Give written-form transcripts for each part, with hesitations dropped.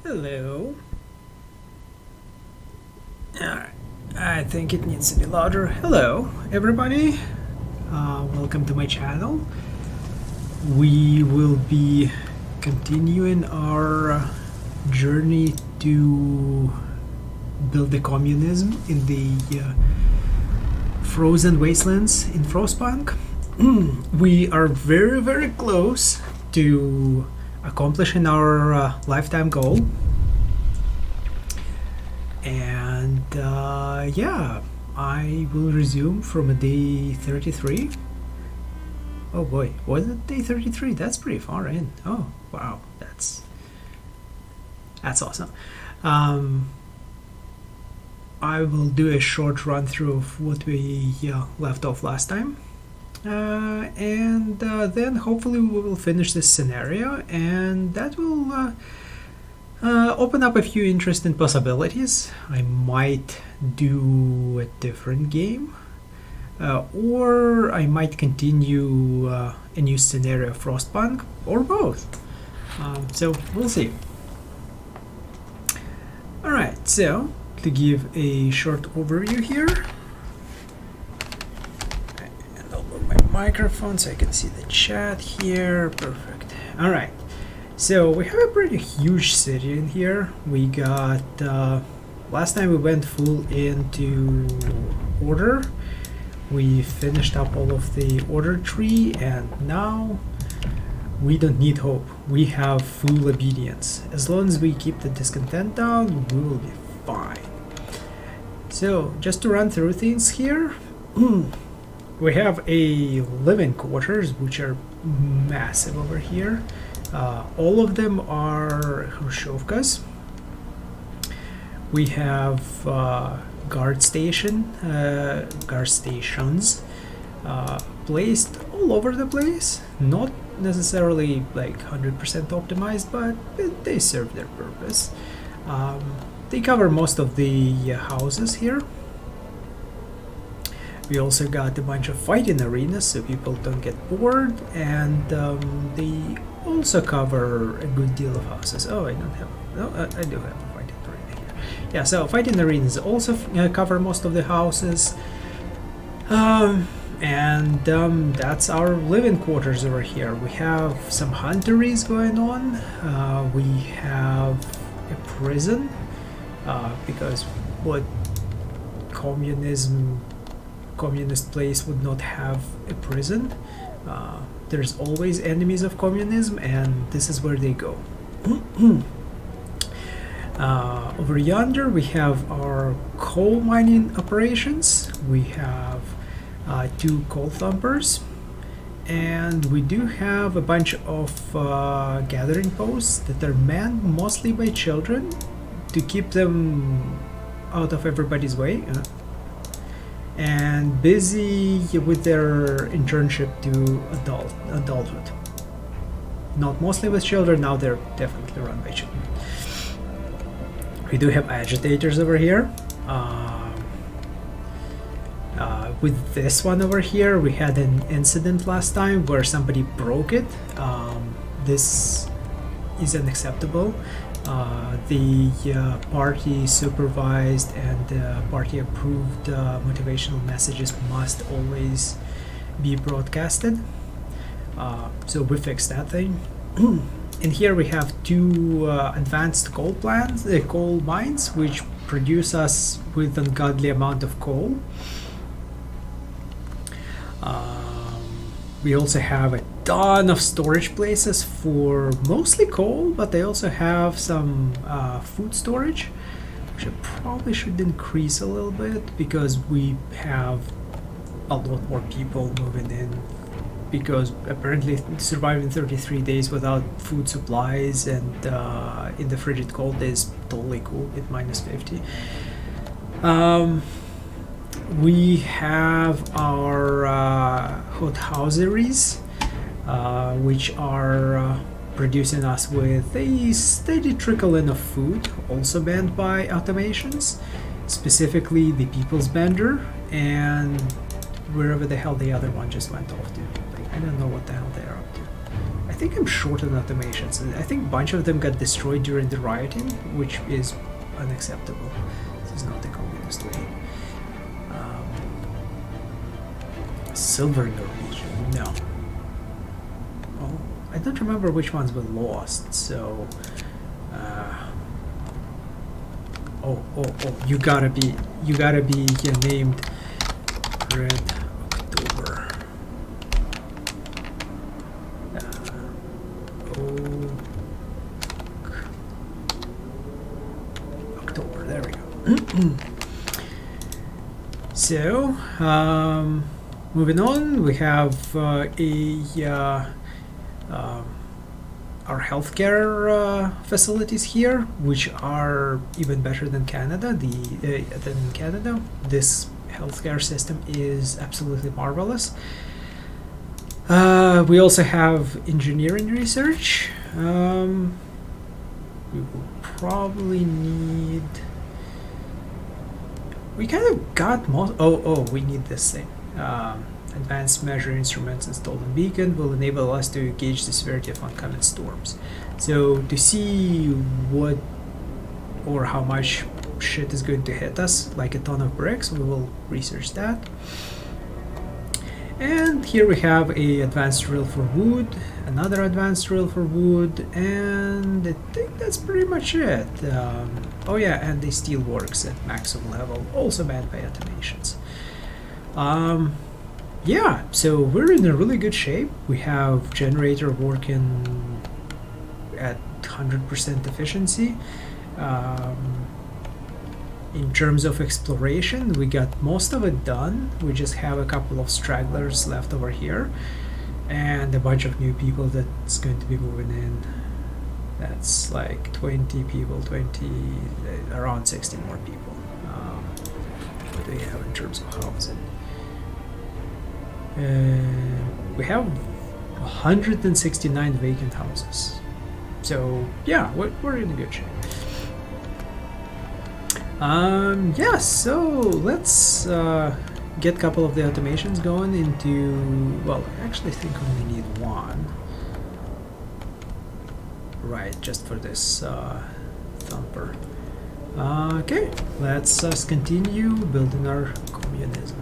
Hello. Alright, I think it needs to be louder. Hello, everybody. Welcome to my channel. We will be continuing our journey to build the communism in the frozen wastelands in Frostpunk. We are very, very close to accomplishing our lifetime goal. And yeah, I will resume from day 33. Oh boy, was it day 33? That's pretty far in. Oh wow, that's awesome. I will do a short run through of what we left off last time. And then hopefully we will finish this scenario, and that will open up a few interesting possibilities. I might do a different game, or I might continue a new scenario of Frostpunk, or both. So we'll see. Alright, so to give a short overview here, and I'll move my microphone so I can see the chat here. Perfect. Alright. So we have a pretty huge city in here. We got, last time we went full into order. We finished up all of the order tree, and now we don't need hope. We have full obedience. As long as we keep the discontent down, we will be fine. So just to run through things here, we have a living quarters, which are massive over here. All of them are Khrushchevkas. We have guard stations placed all over the place. Not necessarily like 100% optimized, but they serve their purpose. They cover most of the houses here. We also got a bunch of fighting arenas so people don't get bored, and they also cover a good deal of houses. Oh, I don't have. No, I do have a fighting arena here. Yeah, so fighting arenas also cover most of the houses. And that's our living quarters over here. We have some hunteries going on. We have a prison, because what communist place would not have a prison. There's always enemies of communism, and this is where they go. Over yonder we have our coal mining operations. We have 2 coal thumpers, and we do have a bunch of gathering posts that are manned mostly by children to keep them out of everybody's way. And busy with their internship to adulthood. Not mostly with children, now they're definitely run by children. We do have agitators over here. With this one over here, we had an incident last time where somebody broke it. This is unacceptable. The party supervised and party approved motivational messages must always be broadcasted. So we fixed that thing. And here we have 2 advanced coal mines, which produce us with ungodly amount of coal. We also have a ton of storage places for mostly coal, but they also have some food storage, which I probably should increase a little bit because we have a lot more people moving in, because apparently surviving 33 days without food supplies and in the frigid cold is totally cool at -50. We have our hothouseries, which are producing us with a steady trickle in of food, also manned by automations, specifically the People's Bender and wherever the hell the other one just went off to. Like, I don't know what the hell they're up to. I I think I'm short on automations. I think a bunch of them got destroyed during the rioting, which is unacceptable. This is not the communist way. Silver Norwegian, no. Oh, I don't remember which ones were lost, so... oh, you gotta be named Red October. October, there we go. So, moving on, we have our healthcare facilities here, which are even better than Canada. Than Canada, this healthcare system is absolutely marvelous. We also have engineering research. We will probably need. We kind of got most. Oh, we need this thing. Advanced measure instruments installed on beacon will enable us to gauge the severity of oncoming storms. So to see what or how much shit is going to hit us, like a ton of bricks, we will research that. And here we have a advanced drill for wood, another advanced drill for wood, and I think that's pretty much it. Oh yeah, and the steel works at maximum level, also manned by automations. Yeah, so we're in a really good shape. We have generator working at 100% efficiency. In terms of exploration, we got most of it done. We just have a couple of stragglers left over here and a bunch of new people that's going to be moving in. That's like 20 people, around 60 more people. What do we have in terms of housing? We have 169 vacant houses. So yeah, we're in a good shape. Yeah, so let's get a couple of the automations going into, well, I actually think we only need one. Right, just for this thumper. Okay, let's continue building our communism.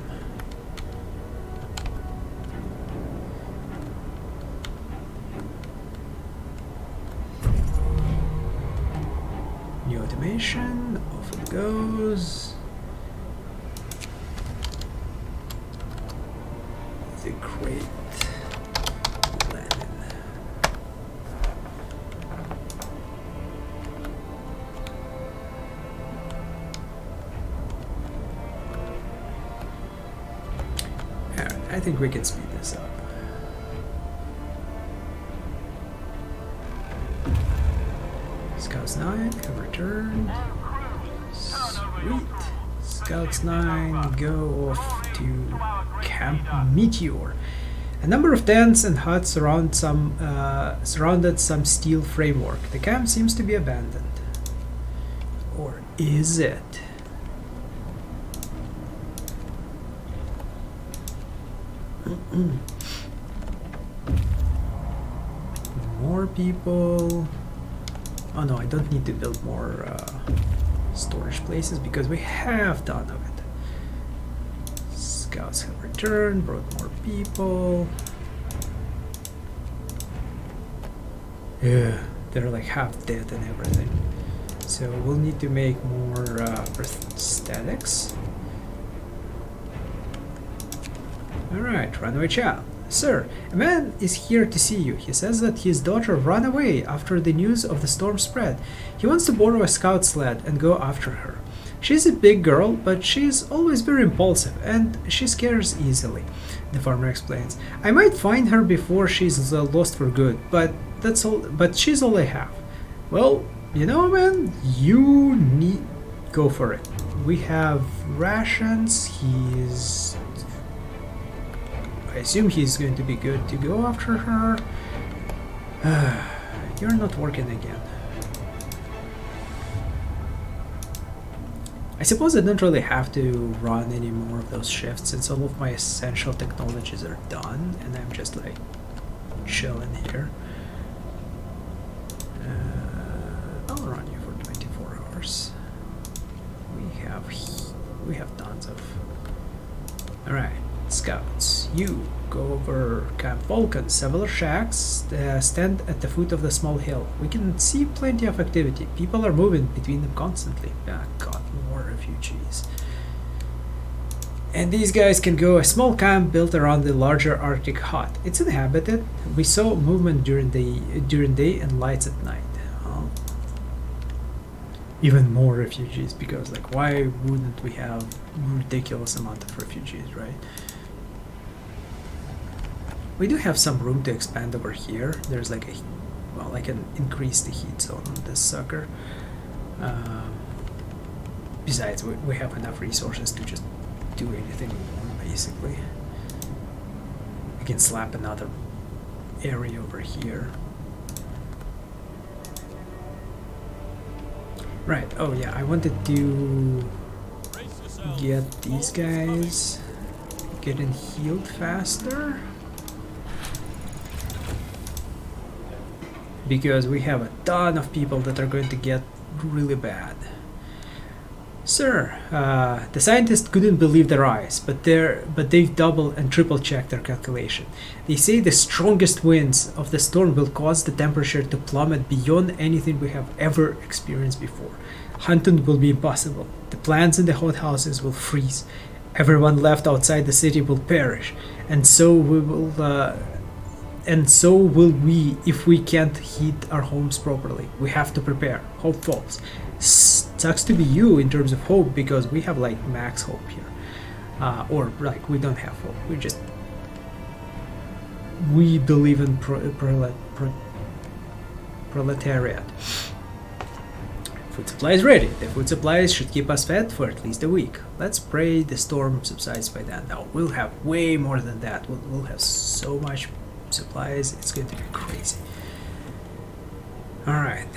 New automation, off it goes. The great Lenin. Yeah, I think we can speed this up. Scouts 9 have returned. Sweet. Scouts 9 go off to Camp Meteor. A number of tents and huts surrounded some steel framework. The camp seems to be abandoned. Or is it? More people. Oh no, I don't need to build more storage places because we have done of it. Scouts have returned, brought more people. Yeah, they're like half dead and everything. So we'll need to make more prosthetics. Alright, runaway child. Sir, a man is here to see you. He says that his daughter ran away after the news of the storm spread. He wants to borrow a scout sled and go after her. She's a big girl, but she's always very impulsive and she scares easily, the farmer explains. I might find her before she's lost for good, but that's all. But she's all I have. Well, you know, man, you need go for it. We have rations. I assume he's going to be good to go after her. You're not working again. I suppose I don't really have to run any more of those shifts since all of my essential technologies are done and I'm just like chilling here. I'll run you for 24 hours. We have tons of. All right, scouts, you go over Camp Vulcan. Several shacks stand at the foot of the small hill. We can see plenty of activity. People are moving between them constantly. Ah, God, more refugees. And these guys can go a small camp built around the larger Arctic hut. It's inhabited. We saw movement during day and lights at night. Oh. Even more refugees, because like why wouldn't we have ridiculous amount of refugees, right? We do have some room to expand over here. There's like a, well, I can increase the heat zone on this sucker. Besides, we have enough resources to just do anything we want, basically. We can slap another area over here. Right, oh yeah, I wanted to get these guys getting healed faster. Because we have a ton of people that are going to get really bad. Sir, the scientists couldn't believe their eyes, but they've double and triple checked their calculation. They say the strongest winds of the storm will cause the temperature to plummet beyond anything we have ever experienced before. Hunting will be impossible. The plants in the hothouses will freeze. Everyone left outside the city will perish, and so will we if we can't heat our homes properly. We have to prepare. Hope falls. Sucks to be you in terms of hope, because we have like max hope here, or like we don't have hope. We believe in proletariat. Food supply is ready. The food supplies should keep us fed for at least a week. Let's pray the storm subsides by then. Now we'll have way more than that. We'll have so much supplies. It's going to be crazy. All right.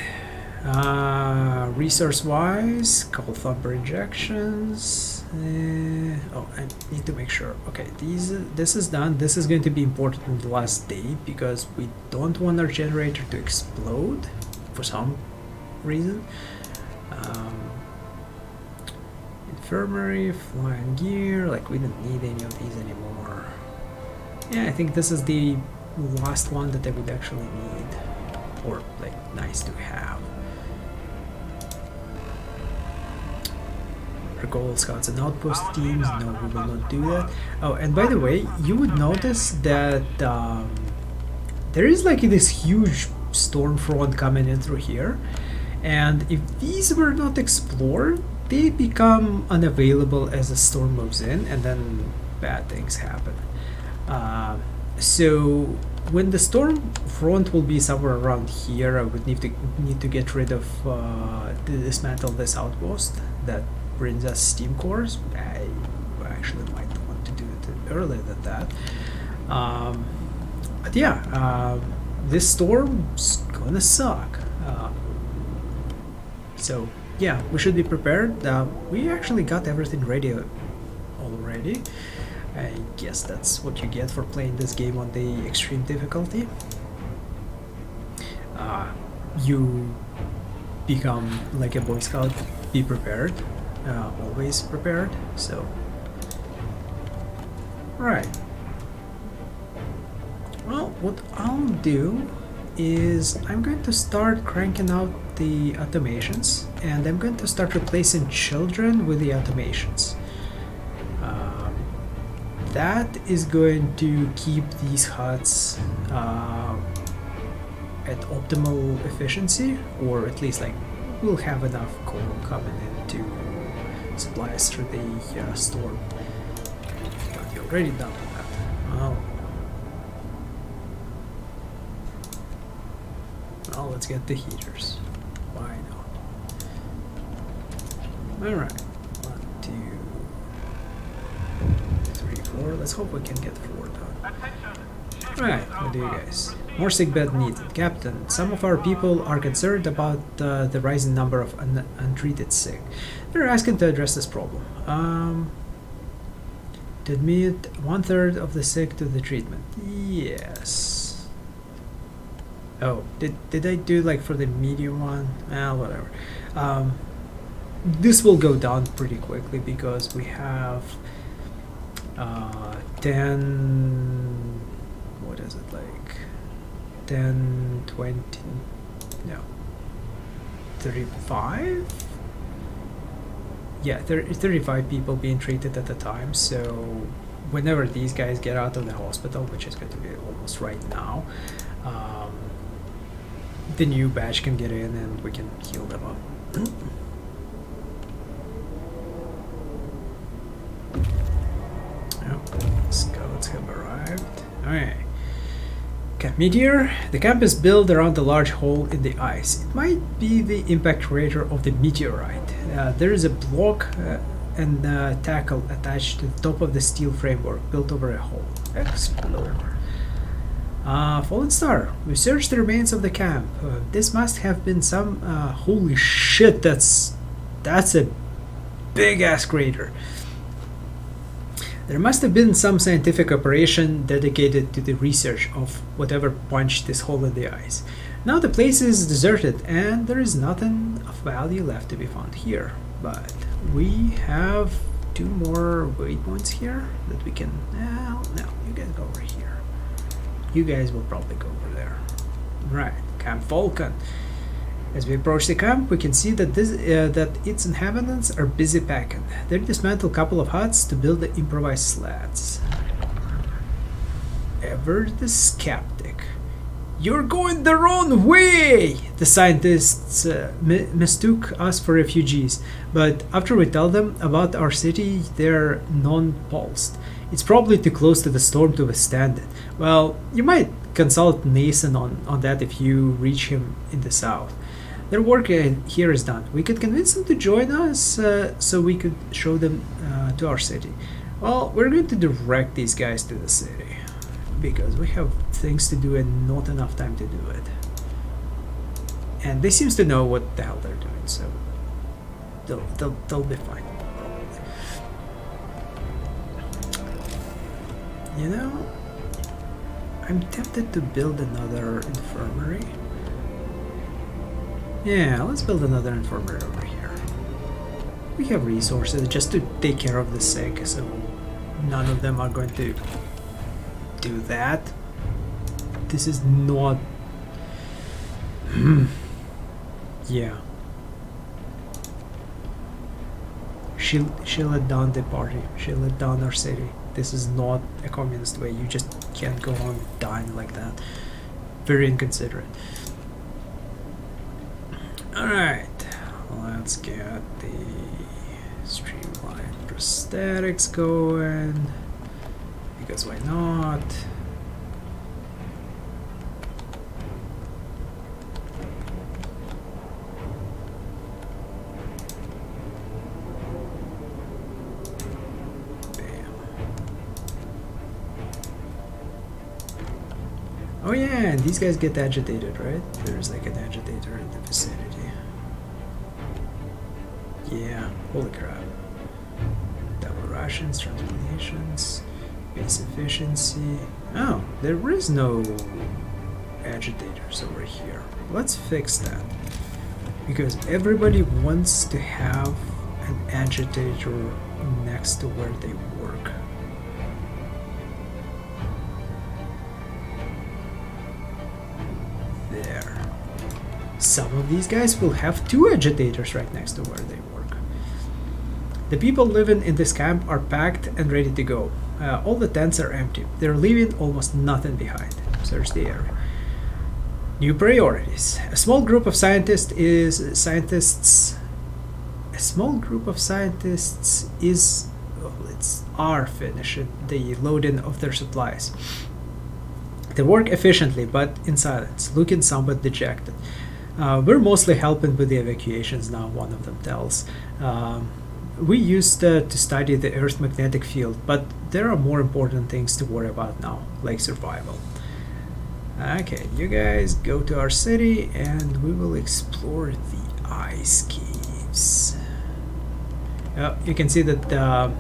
Resource-wise, couple thumper injections. Oh, I need to make sure. Okay, this is done. This is going to be important in the last day because we don't want our generator to explode for some reason. Infirmary, flying gear. Like we don't need any of these anymore. Yeah, I think this is the last one that I would actually need, or like nice to have. Goal scouts and outpost teams. No, we will not do that. Oh, and by the way, you would notice that there is like this huge storm front coming in through here, and if these were not explored, they become unavailable as the storm moves in, and then bad things happen. So when the storm front will be somewhere around here, I would need to get rid of dismantle this outpost that brings us steam cores. I actually might want to do it earlier than that. But yeah, this storm's gonna suck. So yeah, we should be prepared. We actually got everything ready already. I guess that's what you get for playing this game on the extreme difficulty. You become like a Boy Scout. Be prepared. Always prepared. So, right. Well, what I'll do is I'm going to start cranking out the automations, and I'm going to start replacing children with the automations. That is going to keep these huts at optimal efficiency, or at least like we'll have enough coal coming in to supply us through the storm. But you're already done with that. Oh. Well, let's get the heaters. Why not? Alright. 4. Let's hope we can get 4 done. Alright, what do you guys? More sick bed needed. Captain, some of our people are concerned about the rising number of untreated sick. They're asking to address this problem. To admit 1/3 of the sick to the treatment. Yes. Oh, did I do like for the medium one? Whatever. This will go down pretty quickly because we have 10, what is it, like 10, 20, no, 35? Yeah, 35 people being treated at a time, so whenever these guys get out of the hospital, which is going to be almost right now, the new batch can get in and we can heal them up. Scouts have arrived. Alright. Meteor. The camp is built around a large hole in the ice. It might be the impact crater of the meteorite. There is a block and tackle attached to the top of the steel framework built over a hole. Explore. Fallen Star. We searched the remains of the camp. This must have been some... holy shit, that's a big ass crater. There must have been some scientific operation dedicated to the research of whatever punched this hole in the ice. Now the place is deserted and there is nothing of value left to be found here. But we have 2 more waypoints here that we can... no, you guys go over here. You guys will probably go over there. Right, Camp Vulcan. As we approach the camp, we can see that that its inhabitants are busy packing. They dismantle a couple of huts to build the improvised sleds. Ever the skeptic. You're going the wrong way! The scientists mistook us for refugees, but after we tell them about our city, they're nonplussed. It's probably too close to the storm to withstand it. Well, you might consult Nathan on that if you reach him in the south. Their work here is done. We could convince them to join us so we could show them to our city. Well, we're going to direct these guys to the city because we have things to do and not enough time to do it. And they seems to know what the hell they're doing, so they'll be fine. Probably. You know, I'm tempted to build another infirmary. Yeah, let's build another infirmary over here. We have resources just to take care of the sick, so none of them are going to do that. This is not... yeah. She let down the party. She let down our city. This is not a communist way. You just can't go on dying like that. Very inconsiderate. Alright, let's get the streamlined prosthetics going, because why not? Bam. Oh yeah, and these guys get agitated, right? There's like an agitator in the vicinity. Yeah, holy crap. Double rations, transformations, base efficiency. Oh, there is no agitators over here. Let's fix that. Because everybody wants to have an agitator next to where they work. There. Some of these guys will have 2 agitators right next to where they work. The people living in this camp are packed and ready to go. All the tents are empty. They're leaving almost nothing behind. Search the area. New priorities. A small group of scientists is finishing the loading of their supplies. They work efficiently but in silence, looking somewhat dejected. We're mostly helping with the evacuations now, one of them tells. We used to study the Earth's magnetic field, but there are more important things to worry about now, like survival. Okay, you guys go to our city and we will explore the ice caves. You can see that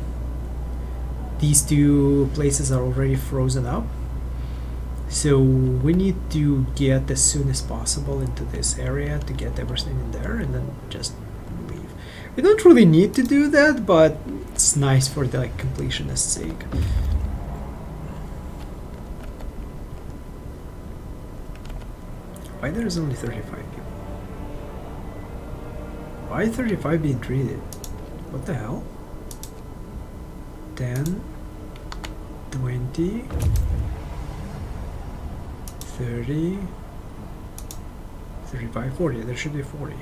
these 2 places are already frozen up. So we need to get as soon as possible into this area to get everything in there and then just leave. We don't really need to do that, but it's nice for the like, completionist's sake. Why there's only 35 people? Why 35 being treated? What the hell? 10, 20, 30, 35, 40. There should be 40.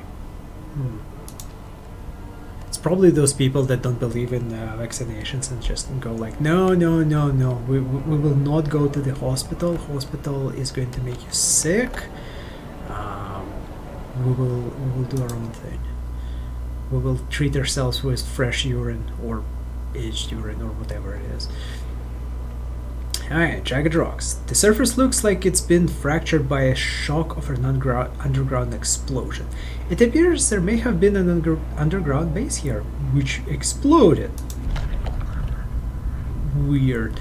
It's probably those people that don't believe in vaccinations and just go like, no, no, no, no. We will not go to the hospital. Hospital is going to make you sick. We will do our own thing. We will treat ourselves with fresh urine or aged urine or whatever it is. Alright, jagged rocks. The surface looks like it's been fractured by a shock of an underground explosion. It appears there may have been an underground base here, which exploded. Weird.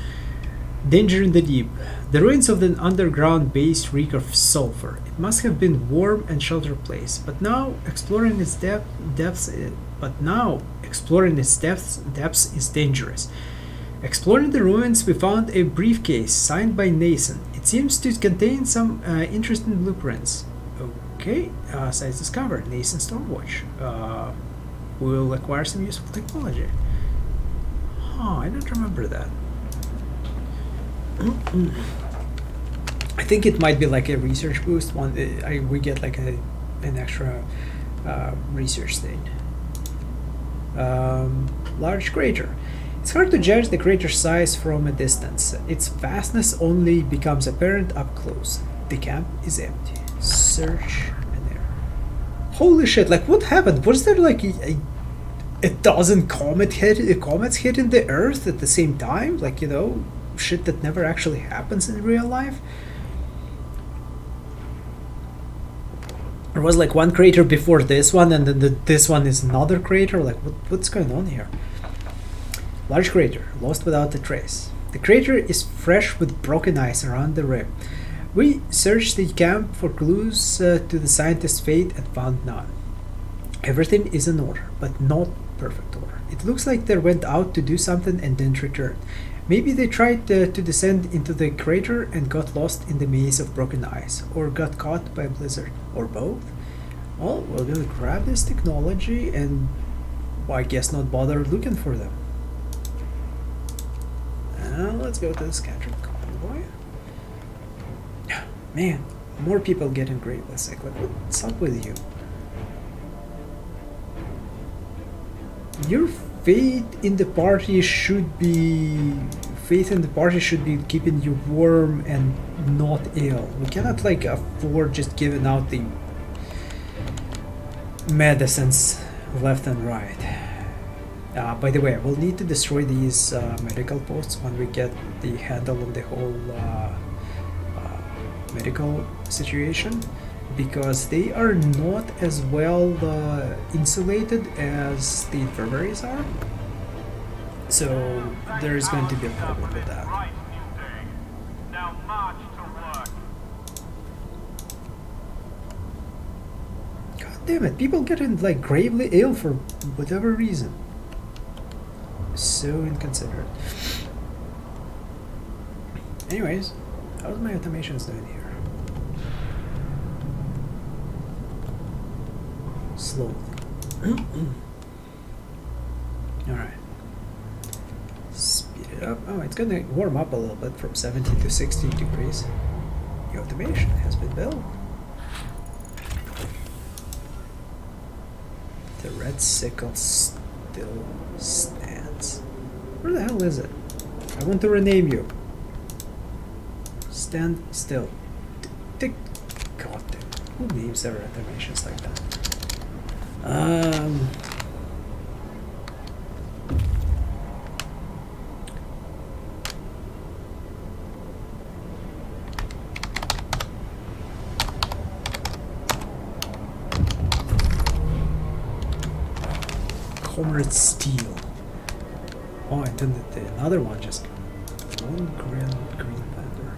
Danger in the deep. The ruins of the underground base reek of sulfur. It must have been warm and sheltered place, but now exploring its depths is dangerous. Exploring the ruins, we found a briefcase signed by Nason. It seems to contain some interesting blueprints. Okay, sites discovered. Nason Stormwatch. We'll acquire some useful technology. Oh, I don't remember that. I think it might be like a research boost. We get like an extra research thing. Large crater. It's hard to judge the crater's size from a distance. Its vastness only becomes apparent up close. The camp is empty. Search an area. Holy shit! Like, what happened? Was there like a dozen comets hitting the Earth at the same time? Like, you know, shit that never actually happens in real life. There was like one crater before this one, and then this one is another crater. Like, what's going on here? Large crater, lost without a trace. The crater is fresh with broken ice around the rim. We searched the camp for clues to the scientist's fate and found none. Everything is in order, but not perfect order. It looks like they went out to do something and didn't return. Maybe they tried to descend into the crater and got lost in the maze of broken ice, or got caught by a blizzard, or both. Well, we're gonna grab this technology and, well, I guess not bother looking for them. Let's go to the scattered convoy. Man, more people getting graveless. Like, what's up with you? Your faith in the party should be keeping you warm and not ill. We cannot like afford just giving out the medicines left and right. By the way, we'll need to destroy these medical posts when we get the handle of the whole medical situation, because they are not as well insulated as the infirmaries are. So there is going to be a problem with that. God damn it, people getting like gravely ill for whatever reason. So inconsiderate. Anyways, how's my automations doing here? Slowly. Alright. Speed it up. Oh, it's gonna warm up a little bit from 70 to 60 degrees. The automation has been built. The red sickle still stands. Where the hell is it? I want to rename you. Stand still. God damn. Who names their automations like that? Comrade Steel. Oh, and then another one just one Green Panther.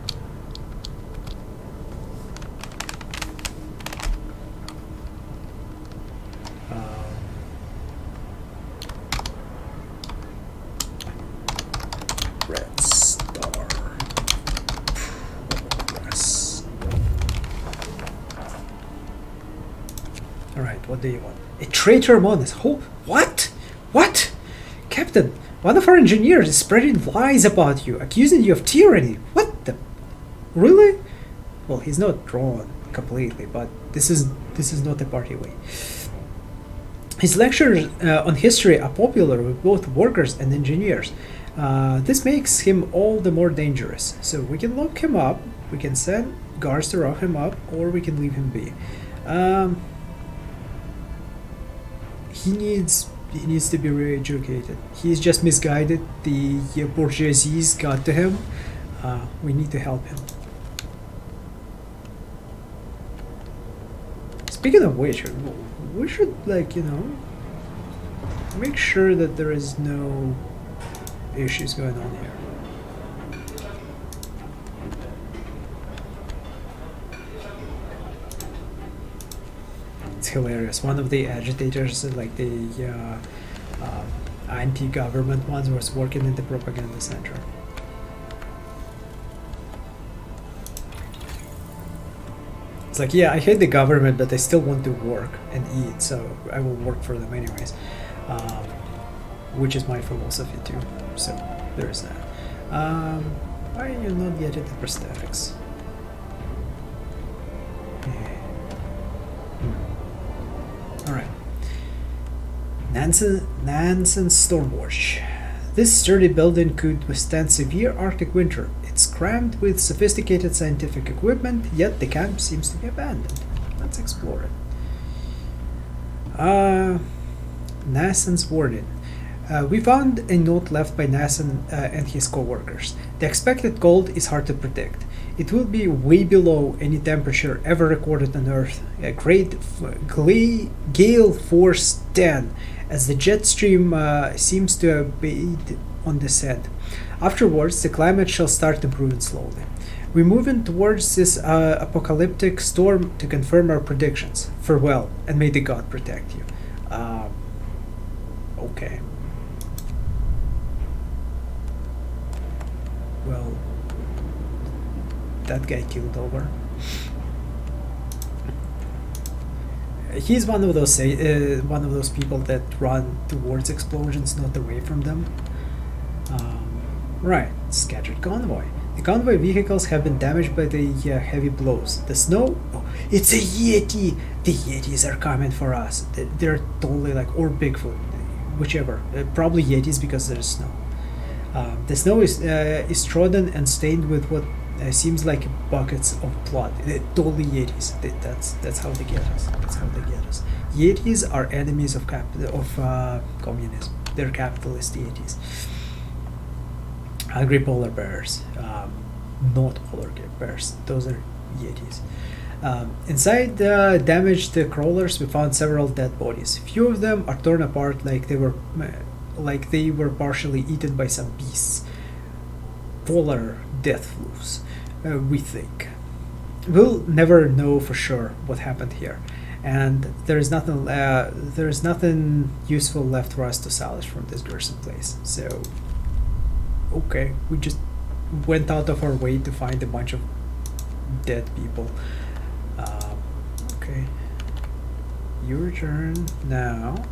What do you want? A traitor among us. What? What? Captain, one of our engineers is spreading lies about you, accusing you of tyranny. What the? Really? Well, he's not drawn completely, but this is not a party way. His lectures on history are popular with both workers and engineers. This makes him all the more dangerous. So we can lock him up, we can send guards to rough him up, or we can leave him be. He needs to be re-educated. He's just misguided. The bourgeoisies got to him. We need to help him. Speaking of which, we should, like, you know, make sure that there is no issues going on here. It's hilarious. One of the agitators, like the anti-government ones, was working in the propaganda center. It's like, yeah, I hate the government, but I still want to work and eat, so I will work for them anyways. Which is my philosophy too. So there is that. Why are you not getting the prosthetics? Alright. Nansen Stormwatch. This sturdy building could withstand severe Arctic winter. It's crammed with sophisticated scientific equipment, yet the camp seems to be abandoned. Let's explore it. Nansen's warning. We found a note left by Nansen and his co-workers. The expected cold is hard to predict. It will be way below any temperature ever recorded on Earth, a great gale force 10, as the jet stream seems to abate on descent. Afterwards, the climate shall start improving slowly. We're moving towards this apocalyptic storm to confirm our predictions. Farewell, and may the God protect you. Okay. Well, that guy killed over. He's one of those people that run towards explosions, not away from them. Right, scattered convoy. The convoy vehicles have been damaged by the heavy blows. The snow... Oh, it's a Yeti! The Yetis are coming for us. They're totally like... Or Bigfoot. Whichever. Probably Yetis because there's snow. The snow is trodden and stained with what seems like buckets of blood. Totally Yetis. That's how they get us. That's how they get us. Yetis are enemies of communism. They're capitalist Yetis. Hungry polar bears. Not polar bears. Those are Yetis. Inside the damaged crawlers, we found several dead bodies. Few of them are torn apart like they were partially eaten by some beasts. Polar death flues, we think. We'll never know for sure what happened here, and there is nothing useful left for us to salvage from this gruesome place. So, okay, we just went out of our way to find a bunch of dead people. Okay, you return now.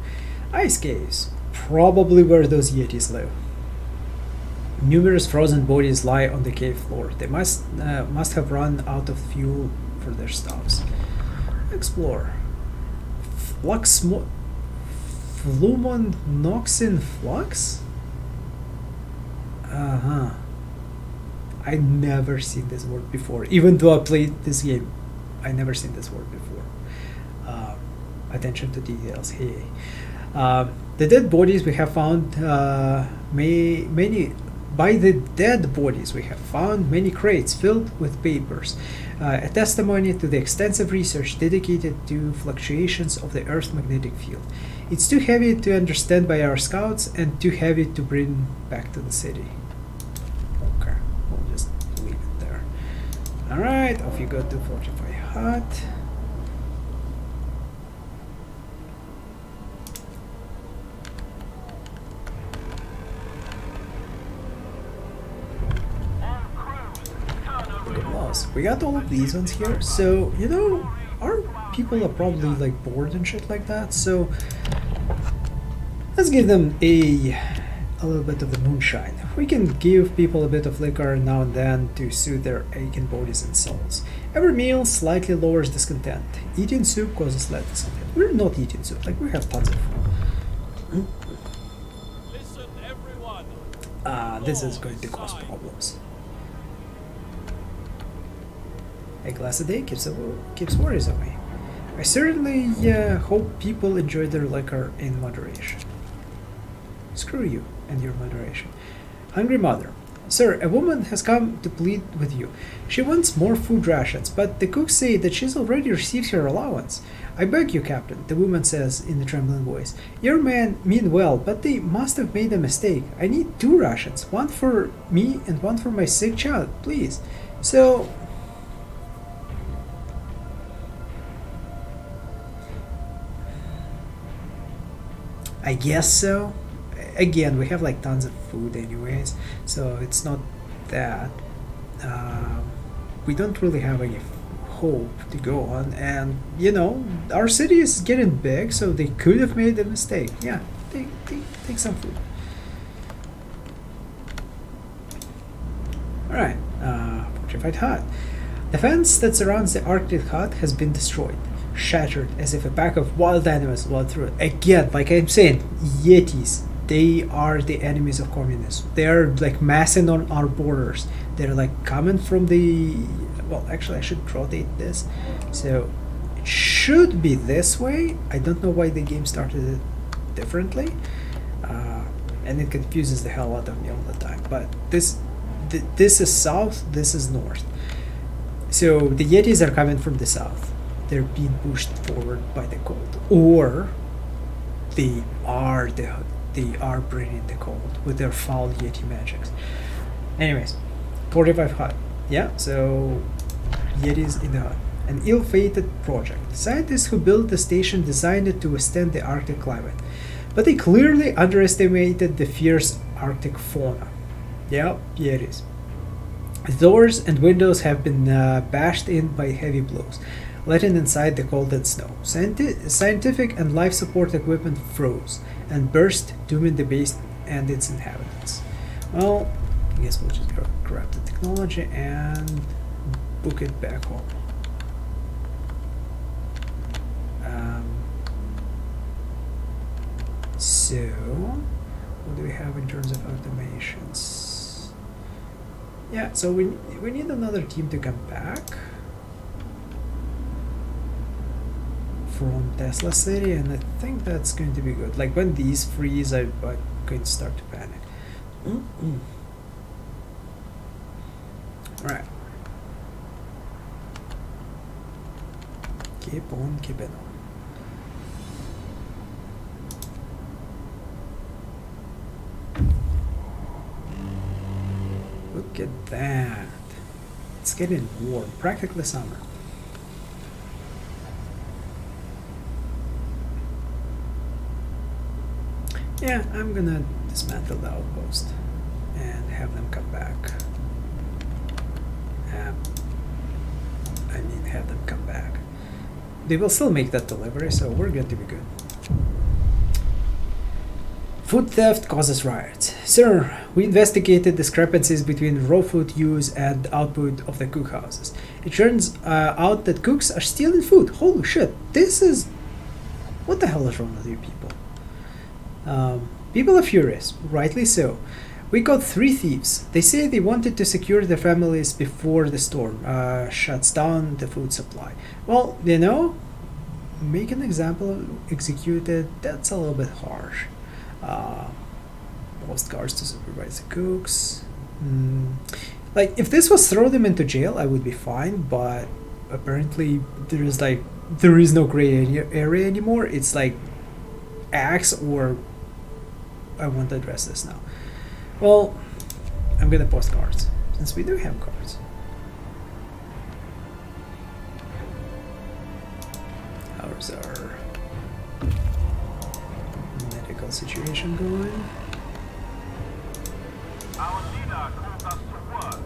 Ice caves, probably where those Yetis live. Numerous frozen bodies lie on the cave floor. They must have run out of fuel for their stoves. Explore. Flumonoxin flux? I never seen this word before. Even though I played this game, I never seen this word before. Attention to details. Hey. The dead bodies we have found By the dead bodies we have found many crates filled with papers, a testimony to the extensive research dedicated to fluctuations of the Earth's magnetic field. It's too heavy to understand by our scouts and too heavy to bring back to the city. Okay, we'll just leave it there. Alright, off you go to Fortify Hut. We got all of these ones here, so, you know, our people are probably like bored and shit like that, so let's give them a little bit of the moonshine. We can give people a bit of liquor now and then to soothe their aching bodies and souls. Every meal slightly lowers discontent. Eating soup causes less discontent. We're not eating soup, like we have tons of food. Listen, everyone. This is going to cause problems. A glass a day keeps worries away. I certainly hope people enjoy their liquor in moderation. Screw you and your moderation. Hungry mother. Sir, a woman has come to plead with you. She wants more food rations, but the cooks say that she's already received her allowance. I beg you, Captain, the woman says in a trembling voice. Your men mean well, but they must have made a mistake. I need 2 rations, one for me and one for my sick child, please. So... I guess so. Again, we have like tons of food anyways, so it's not that we don't really have any hope to go on, and you know, our city is getting big, so they could have made a mistake. Yeah, take some food. Alright, fortified hut. The fence that surrounds the Arctic hut has been destroyed, shattered as if a pack of wild animals walked through it. Again, like I'm saying, Yetis. They are the enemies of communism. They're like massing on our borders. They're like coming from the... Well, actually I should rotate this. So it should be this way. I don't know why the game started it differently. And it confuses the hell out of me all the time. But this is south, this is north. So the Yetis are coming from the south. They're being pushed forward by the cold. Or they are bringing the cold with their foul Yeti magics. Anyways, 45 hut. Yeah, so Yetis in the hut. An ill-fated project. Scientists who built the station designed it to withstand the Arctic climate, but they clearly underestimated the fierce Arctic fauna. Yeah, Yetis. Doors and windows have been bashed in by heavy blows, letting inside the cold and snow. Scientific and life support equipment froze and burst, dooming the base and its inhabitants. Well, I guess we'll just grab the technology and book it back home. So, what do we have in terms of automations? Yeah, so we need another team to come back from Tesla City, and I think that's going to be good. Like when these freeze, I'm going to start to panic. Right. Keep on keeping on. Look at that. It's getting warm, practically summer. Yeah, I'm gonna dismantle the outpost and have them come back. Have them come back. They will still make that delivery, so we're going to be good. Food theft causes riots. Sir, we investigated discrepancies between raw food use and output of the cookhouses. It turns out that cooks are stealing food. Holy shit, this is... What the hell is wrong with you people? People are furious, rightly so. We caught 3 thieves. They say they wanted to secure their families before the storm shuts down the food supply. Well, you know, make an example executed, that's a little bit harsh. Postcards to supervise the cooks. Like, if this was throw them into jail, I would be fine, but apparently there is no gray area anymore. It's like axe or I want to address this now. Well, I'm gonna post cards, since we do have cards. How's our medical situation going? Our leader called us to work.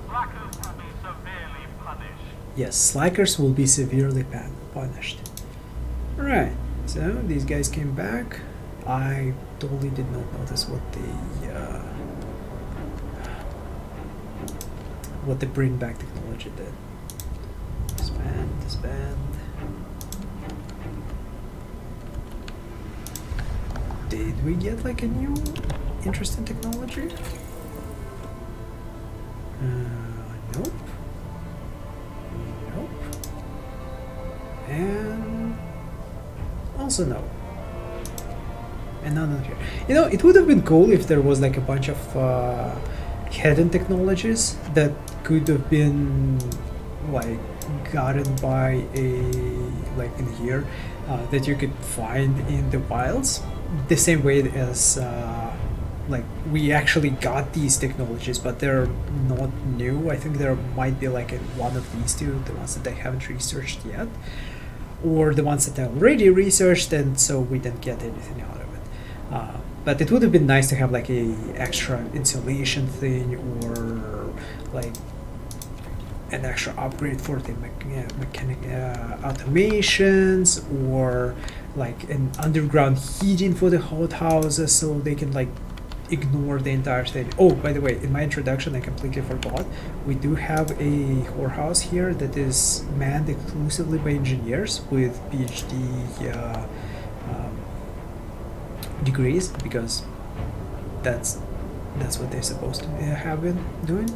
Slackers will be severely punished. Yes, slackers will be severely punished. Alright, so these guys came back. I totally did not notice what the bring back technology did. Disband. Did we get like a new interesting technology? Nope. Nope. And also no. And none here. You know, it would have been cool if there was like a bunch of hidden technologies that could have been like gotten by a like in here that you could find in the wilds, the same way as like we actually got these technologies, but they're not new. I think there might be like one of these two, the ones that I haven't researched yet, or the ones that I already researched, and so we didn't get anything out of it. But it would have been nice to have like a extra insulation thing, or like an extra upgrade for the mechanic automations, or like an underground heating for the hot houses, so they can like ignore the entire thing. Oh, by the way, in my introduction I completely forgot, we do have a whorehouse here that is manned exclusively by engineers with PhD degrees, because that's what they're supposed to have been doing.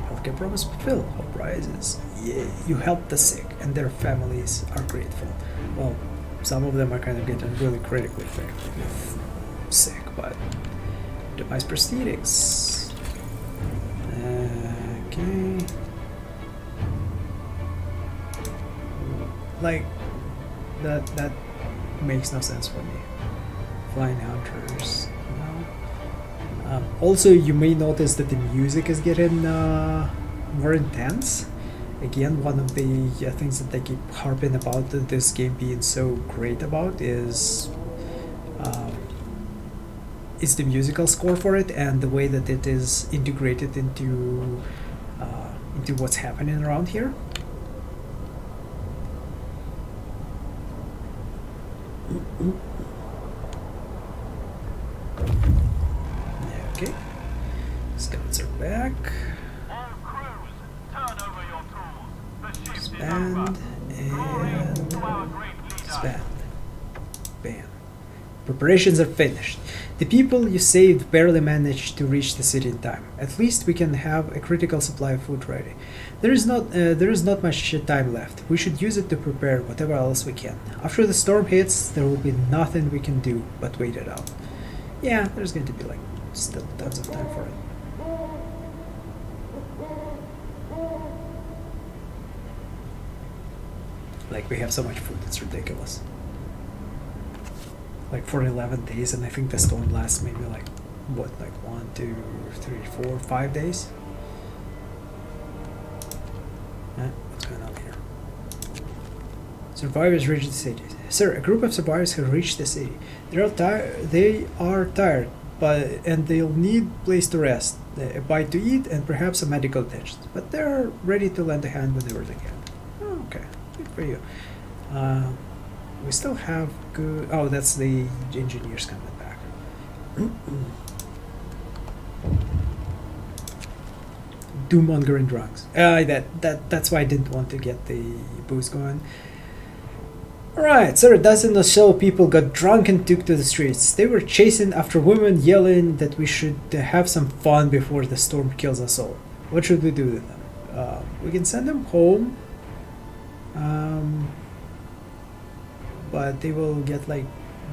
Healthcare promise fulfilled. Hope rises. Yeah, you help the sick, and their families are grateful. Well, some of them are kind of getting really critically sick, but device prosthetics. Okay. Like that makes no sense for me. Flying hunters. No. Also, you may notice that the music is getting more intense. Again, one of the things that they keep harping about this game being so great about is the musical score for it, and the way that it is integrated into what's happening around here. Okay, scouts are back. Disband and disband. Bam. Preparations are finished. The people you saved barely managed to reach the city in time. At least we can have a critical supply of food ready. There is not much time left. We should use it to prepare whatever else we can. After the storm hits, there will be nothing we can do but wait it out. Yeah, there's going to be like still tons of time for it. Like, we have so much food, it's ridiculous. Like, for 11 days, and I think the storm lasts maybe like, what, like 1, 2, 3, 4, 5 days? What's going on here? Survivors reach the city. Sir, a group of survivors have reached the city. They are tired, and they'll need a place to rest, a bite to eat, and perhaps some medical attention. But they're ready to lend a hand whenever they can. Oh, okay. Good for you. We still have good... Oh, that's the engineers coming back. Doom-monger and drugs. That's why I didn't want to get the booze going. Alright, so a dozen or so people got drunk and took to the streets. They were chasing after women, yelling that we should have some fun before the storm kills us all. What should we do with them? We can send them home. But they will get like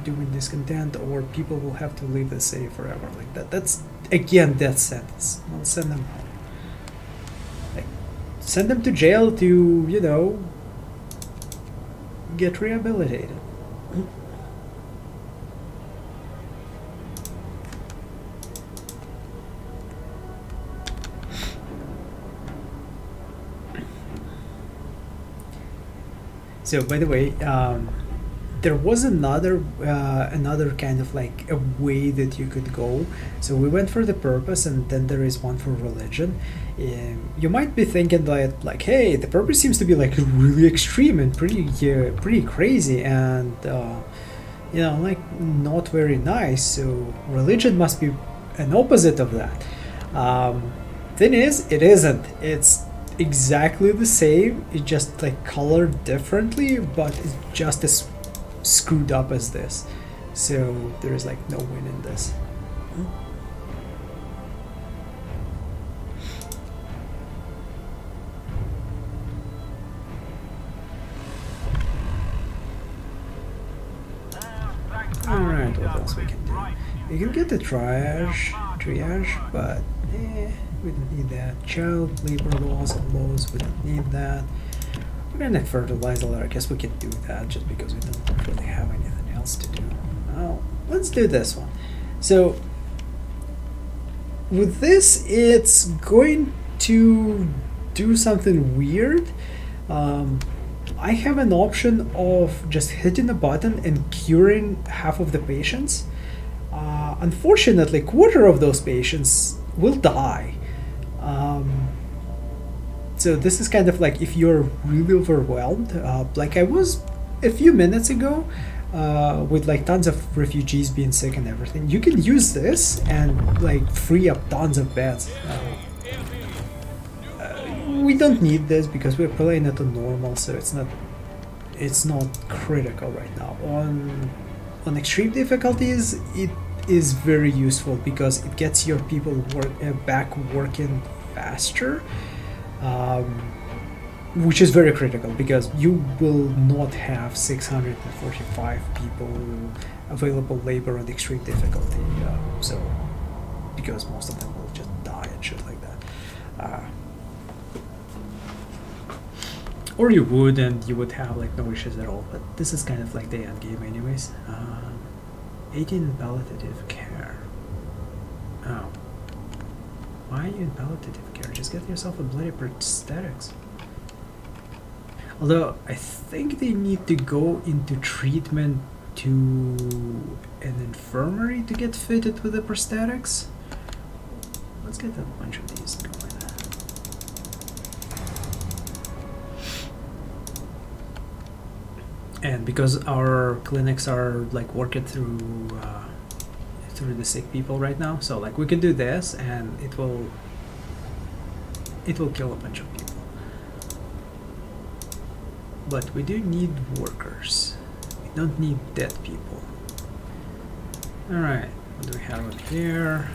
doing discontent, or people will have to leave the city forever. Like that's again death sentence. I'll send them home. Like, send them to jail to, you know, get rehabilitated. So, by the way, there was another kind of like a way that you could go. So we went for the purpose, and then there is one for religion. You might be thinking that like, hey, the purpose seems to be like really extreme and pretty crazy, and like not very nice. So religion must be an opposite of that. Thing is, it isn't. It's exactly the same. It just like colored differently, but it's just as screwed up as this. So there is like no win in this. Alright, what else we can do? We can get the triage, but we don't need that. Child labor laws and laws, we don't need that. Organic fertilizer, I guess we can do that just because we don't really have anything else to do. Now, let's do this one. So, with this, it's going to do something weird. I have an option of just hitting a button and curing half of the patients. Unfortunately, quarter of those patients will die. So this is kind of like if you're really overwhelmed, like I was a few minutes ago, with like tons of refugees being sick and everything. You can use this and like free up tons of beds. We don't need this because we're playing at a normal, so it's not critical right now. On extreme difficulties, it is very useful because it gets your people back working faster, which is very critical because you will not have 645 people available labor on extreme difficulty. So because most of them will just die and shit like that. Or you would, and you would have like no issues at all. But this is kind of like the end game, anyways. 18 in palliative care. Oh, why are you in palliative care? Just get yourself a bloody prosthetics. Although I think they need to go into treatment to an infirmary to get fitted with the prosthetics. Let's get a bunch of these going. And because our clinics are like working through the sick people right now, so like we can do this and it will kill a bunch of people. But we do need workers. We don't need dead people. Alright, what do we have up here?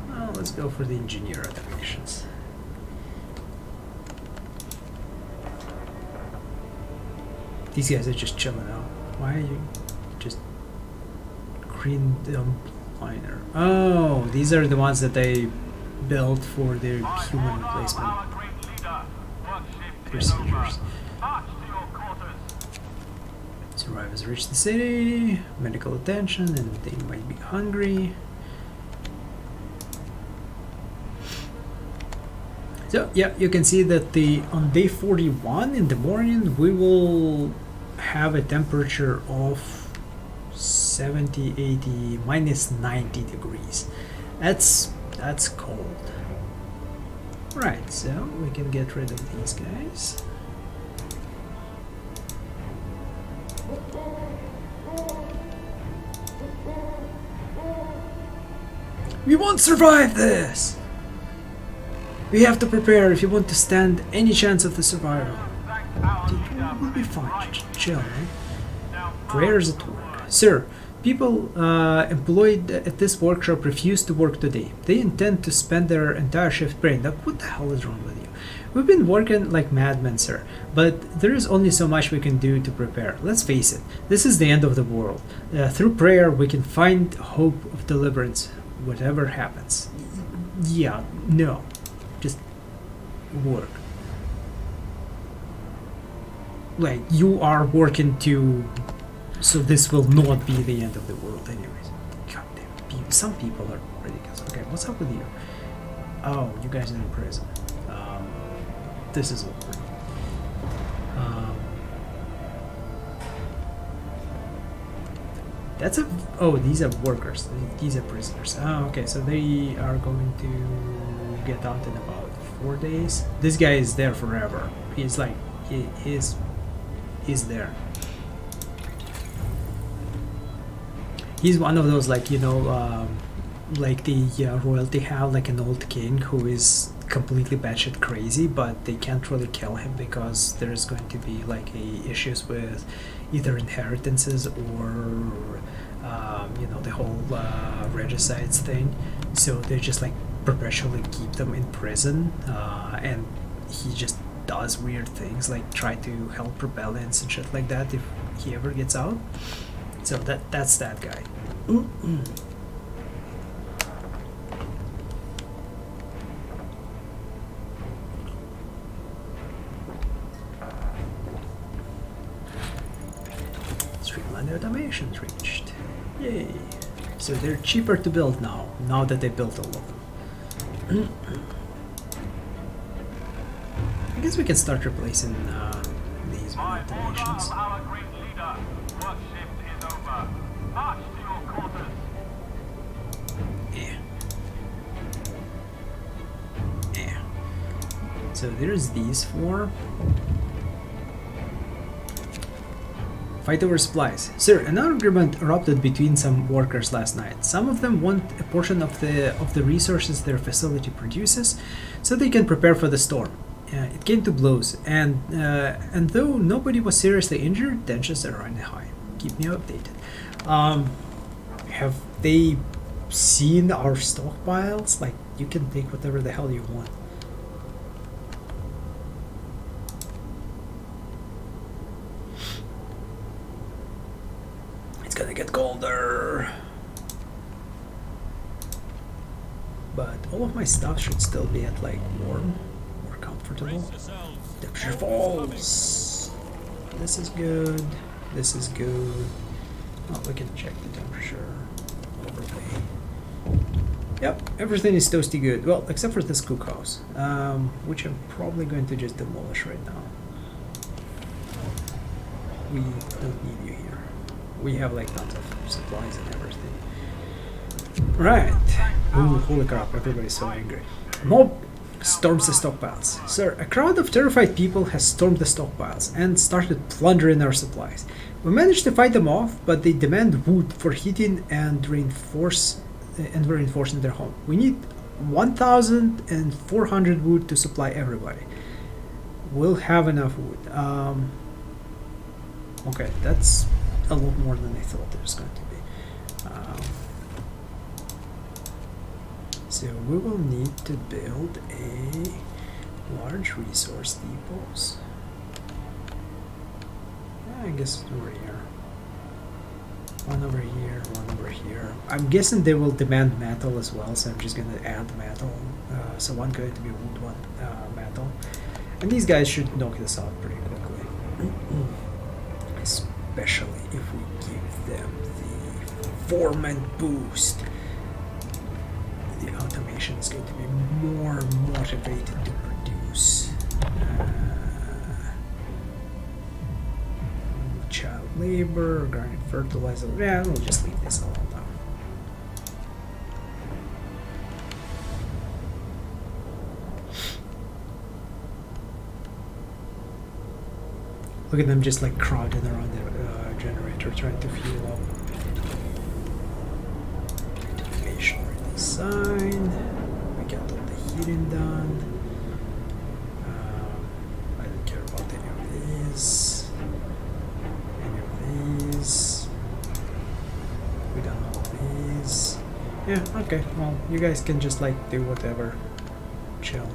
Well, let's go for the engineer automations. These guys are just chilling out. Why are you just green dump liner? Oh, these are the ones that they built for their human replacement procedures. Survivors reach the city, medical attention, and they might be hungry. So yeah, you can see that on day 41 in the morning we will have a temperature of 70, 80, minus 90 degrees. That's cold. Right, so we can get rid of these guys. We won't survive this! We have to prepare if you want to stand any chance of the survival. We'll be fine, chill, right? Prayers at work. Sir, people employed at this workshop refuse to work today. They intend to spend their entire shift praying. Like, what the hell is wrong with you? We've been working like madmen, sir, but there is only so much we can do to prepare. Let's face it, this is the end of the world. Through prayer, we can find hope of deliverance, whatever happens. Yeah, no. Just work. Like, you are working so this will not be the end of the world anyways. God damn, some people are ridiculous. Okay, what's up with you? Oh, you guys are in prison. This is awkward. That's a... Oh, these are workers. These are prisoners. Oh, okay, so they are going to get out in about 4 days. This guy is there forever. He's like... He's there. He's one of those, like, you know, like the royalty have like an old king who is completely batshit crazy, but they can't really kill him because there's going to be like issues with either inheritances or you know, the whole regicides thing. So they just like perpetually keep them in prison, and he just does weird things like try to help rebellions and shit like that if he ever gets out. So that's that guy. Streamline automation's reached. Yay. So they're cheaper to build now that they built all of them. I guess we can start replacing these automations. Yeah. Yeah. So there's these four. Fight over supplies. Sir, an argument erupted between some workers last night. Some of them want a portion of the resources their facility produces, so they can prepare for the storm. It came to blows, and though nobody was seriously injured, tensions are running high. Keep me updated. Have they seen our stockpiles? Like, you can take whatever the hell you want. It's gonna get colder. But all of my stuff should still be at like warm or comfortable. Temperature falls. This is good. This is good. Oh, we can check the temperature overlay. Yep, everything is toasty good. Well, except for this cookhouse, which I'm probably going to just demolish right now. We don't need you here. We have like tons of supplies and everything. Right. Ooh, holy crap, everybody's so angry. Mob storms the stockpiles. Sir, a crowd of terrified people has stormed the stockpiles and started plundering our supplies. We managed to fight them off, but they demand wood for heating and reinforcing their home. We need 1,400 wood to supply everybody. We'll have enough wood. Okay, that's a lot more than I thought it was going to be. So we will need to build a large resource depots. I guess over here. One over here, one over here. I'm guessing they will demand metal as well, so I'm just gonna add metal. So one going to be wood, one metal. And these guys should knock this out pretty quickly. Especially if we give them the foreman boost. The automation is going to be more motivated to produce. Child labor, organic fertilizer. Yeah, we'll just leave this all now. Look at them just like crowding around the generator trying to fuel up. Activation design. We got all the heating done. I don't care about any of these. We done all these. Yeah, okay. Well, you guys can just like do whatever. Chill.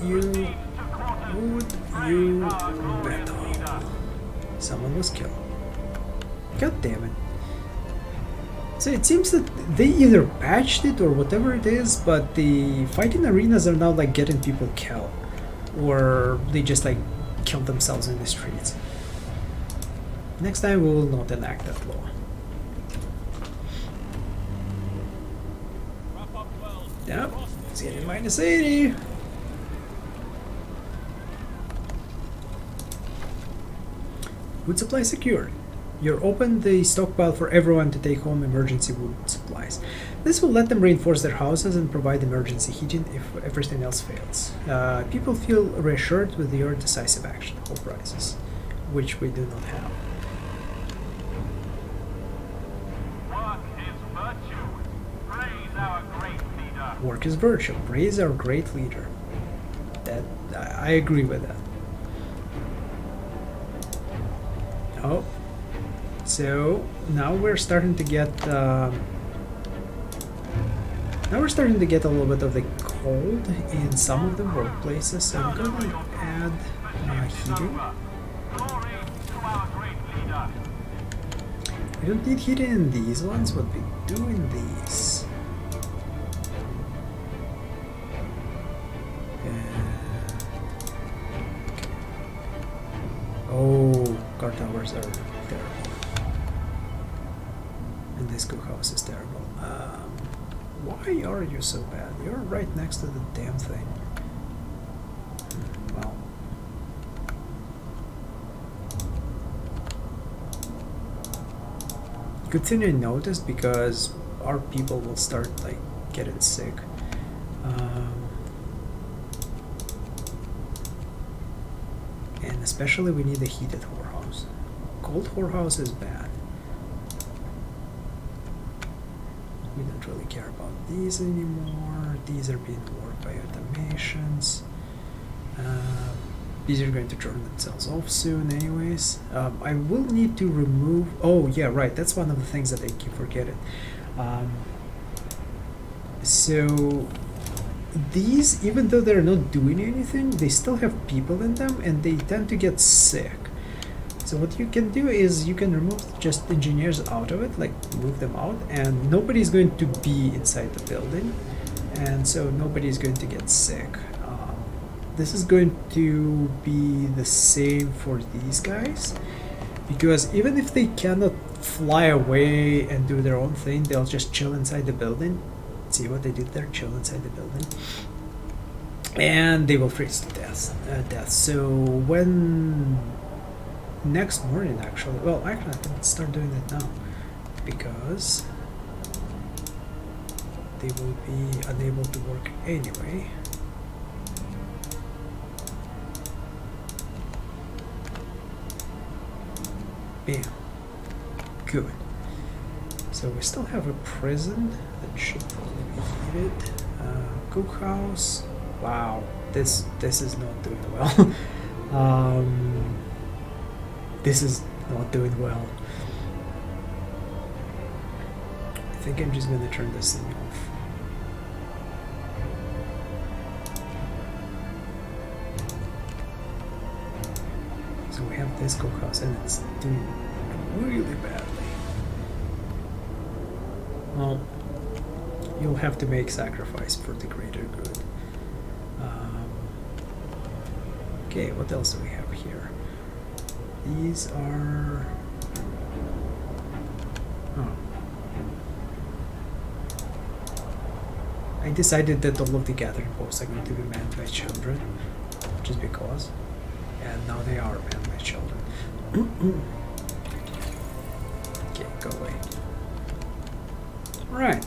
You metal. Someone was killed. God damn it. So it seems that they either patched it or whatever it is, but the fighting arenas are now like getting people killed. Or they just like kill themselves in the streets. Next time we will not enact that law. Yep, it's getting -80. Food supply secured. You're open the stockpile for everyone to take home emergency food supplies. This will let them reinforce their houses and provide emergency heating if everything else fails. People feel reassured with your decisive action. Hope rises, which we do not have. Work is virtue. Praise our great leader. Work is virtue. Praise our great leader. That I agree with that. Oh, so now we're starting to get a little bit of the cold in some of the workplaces. So I'm going to add heating. Glory to our great leader. We don't need heating in these ones, but we do in these. Oh, car towers are terrible. And this cookhouse is terrible. Why are you so bad? You're right next to the damn thing. Well. Good thing I noticed, because our people will start like getting sick. And especially we need a heated whorehouse. Cold whorehouse is bad. We don't really care about these anymore. These are being worked by automations. These are going to turn themselves off soon anyways. I will need to remove... Oh yeah, right, that's one of the things that I keep forgetting. So these, even though they're not doing anything, they still have people in them and they tend to get sick. So what you can do is you can remove just engineers out of it, like move them out, and nobody's going to be inside the building, and so nobody's going to get sick. This is going to be the same for these guys, because even if they cannot fly away and do their own thing, they'll just chill inside the building. See what they did there? Chill inside the building. And they will freeze to death. So when next morning, actually, well, actually I can start doing it now, because they will be unable to work anyway. Bam. Good. So we still have a prison that should probably be heated. Cookhouse. Wow, this is not doing well. This is not doing well. I think I'm just gonna turn this thing off. So we have this cookhouse and it's doing really badly. Well, you'll have to make sacrifice for the greater good. Okay, what else do we have here? These are... Oh. I decided that all of the gathering posts are going to be manned by children, just because. And now they are manned by children. Okay, go away. Alright.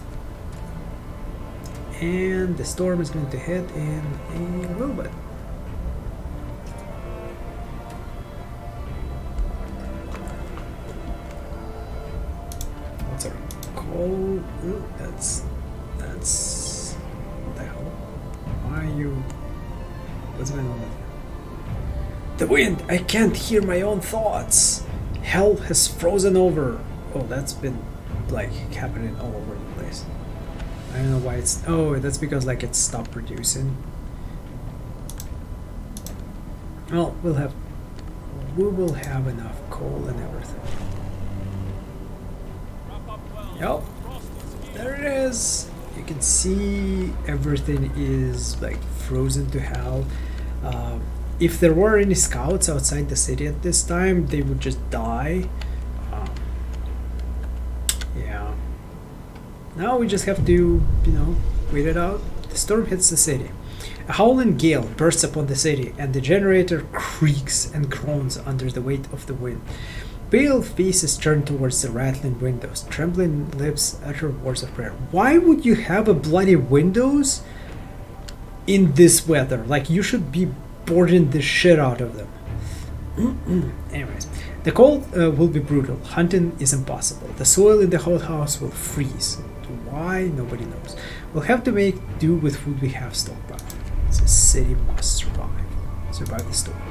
And the storm is going to hit in a little bit. What's our cold? Ooh, that's what the hell? Why are you? What's going on with you? The wind! I can't hear my own thoughts! Hell has frozen over! Oh, that's been like happening all over the place. I don't know why it's... Oh, that's because like it stopped producing. Well, we will have enough coal and everything. Yep, there it is. You can see everything is like frozen to hell. If there were any scouts outside the city at this time, they would just die. Yeah. Now we just have to, you know, wait it out. The storm hits the city. A howling gale bursts upon the city, and the generator creaks and groans under the weight of the wind. Pale faces turn towards the rattling windows. Trembling lips utter words of prayer. Why would you have a bloody windows in this weather? Like, you should be boarding the shit out of them. Anyways, the cold will be brutal. Hunting is impossible. The soil in the hothouse will freeze. Why? Nobody knows. We'll have to make do with food we have stockpiled. The city must survive. Survive the storm.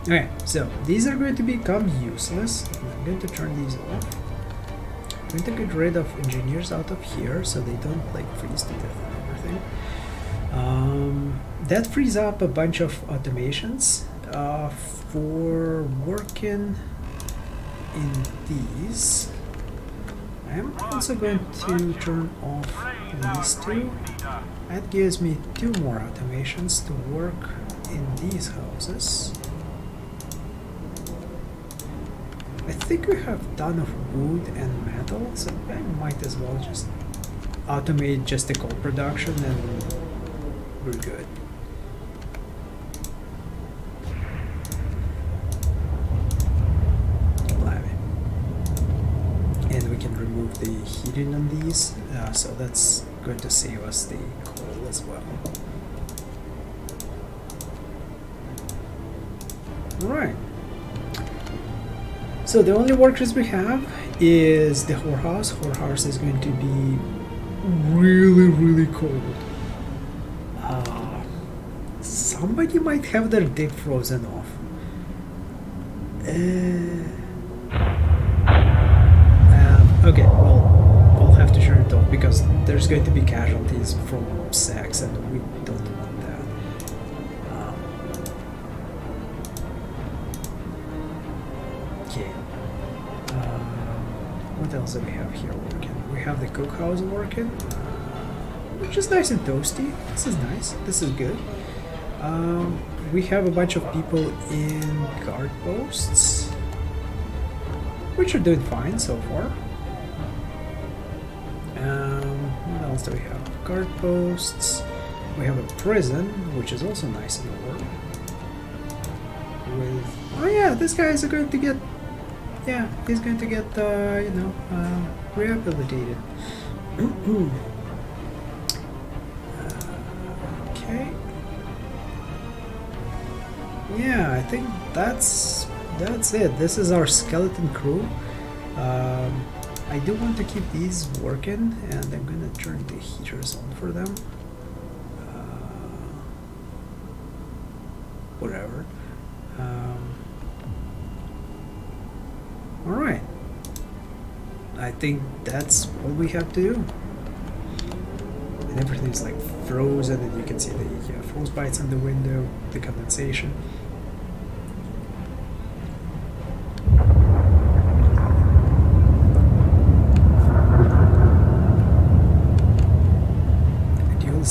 Okay, so these are going to become useless. I'm going to turn these off. I'm going to get rid of engineers out of here so they don't like freeze to death and everything. That frees up a bunch of automations for working in these. I'm also going to turn off these two. That gives me 2 more automations to work in these houses. I think we have a ton of wood and metal, so I might as well just automate just the coal production and we're good. And we can remove the heating on these, so that's going to save us the coal as well. Right. So the only workers we have is the whorehouse. Whorehouse is going to be really, really cold. Somebody might have their dick frozen off. Okay, well, we'll have to turn it off because there's going to be casualties from sex and we don't want that. Okay. What else do we have here working? We have the cookhouse working, which is nice and toasty. This is nice. This is good. We have a bunch of people in guard posts, which are doing fine so far. What else do we have? Guard posts. We have a prison, which is also nice in order. With oh yeah, this guy is going to get he's going to get rehabilitated. Okay. Yeah, I think that's it. This is our skeleton crew. I do want to keep these working, and I'm gonna turn the heaters on for them. Whatever. Alright. I think that's all we have to do. And everything's like frozen, and you can see the frostbites on the window, the condensation.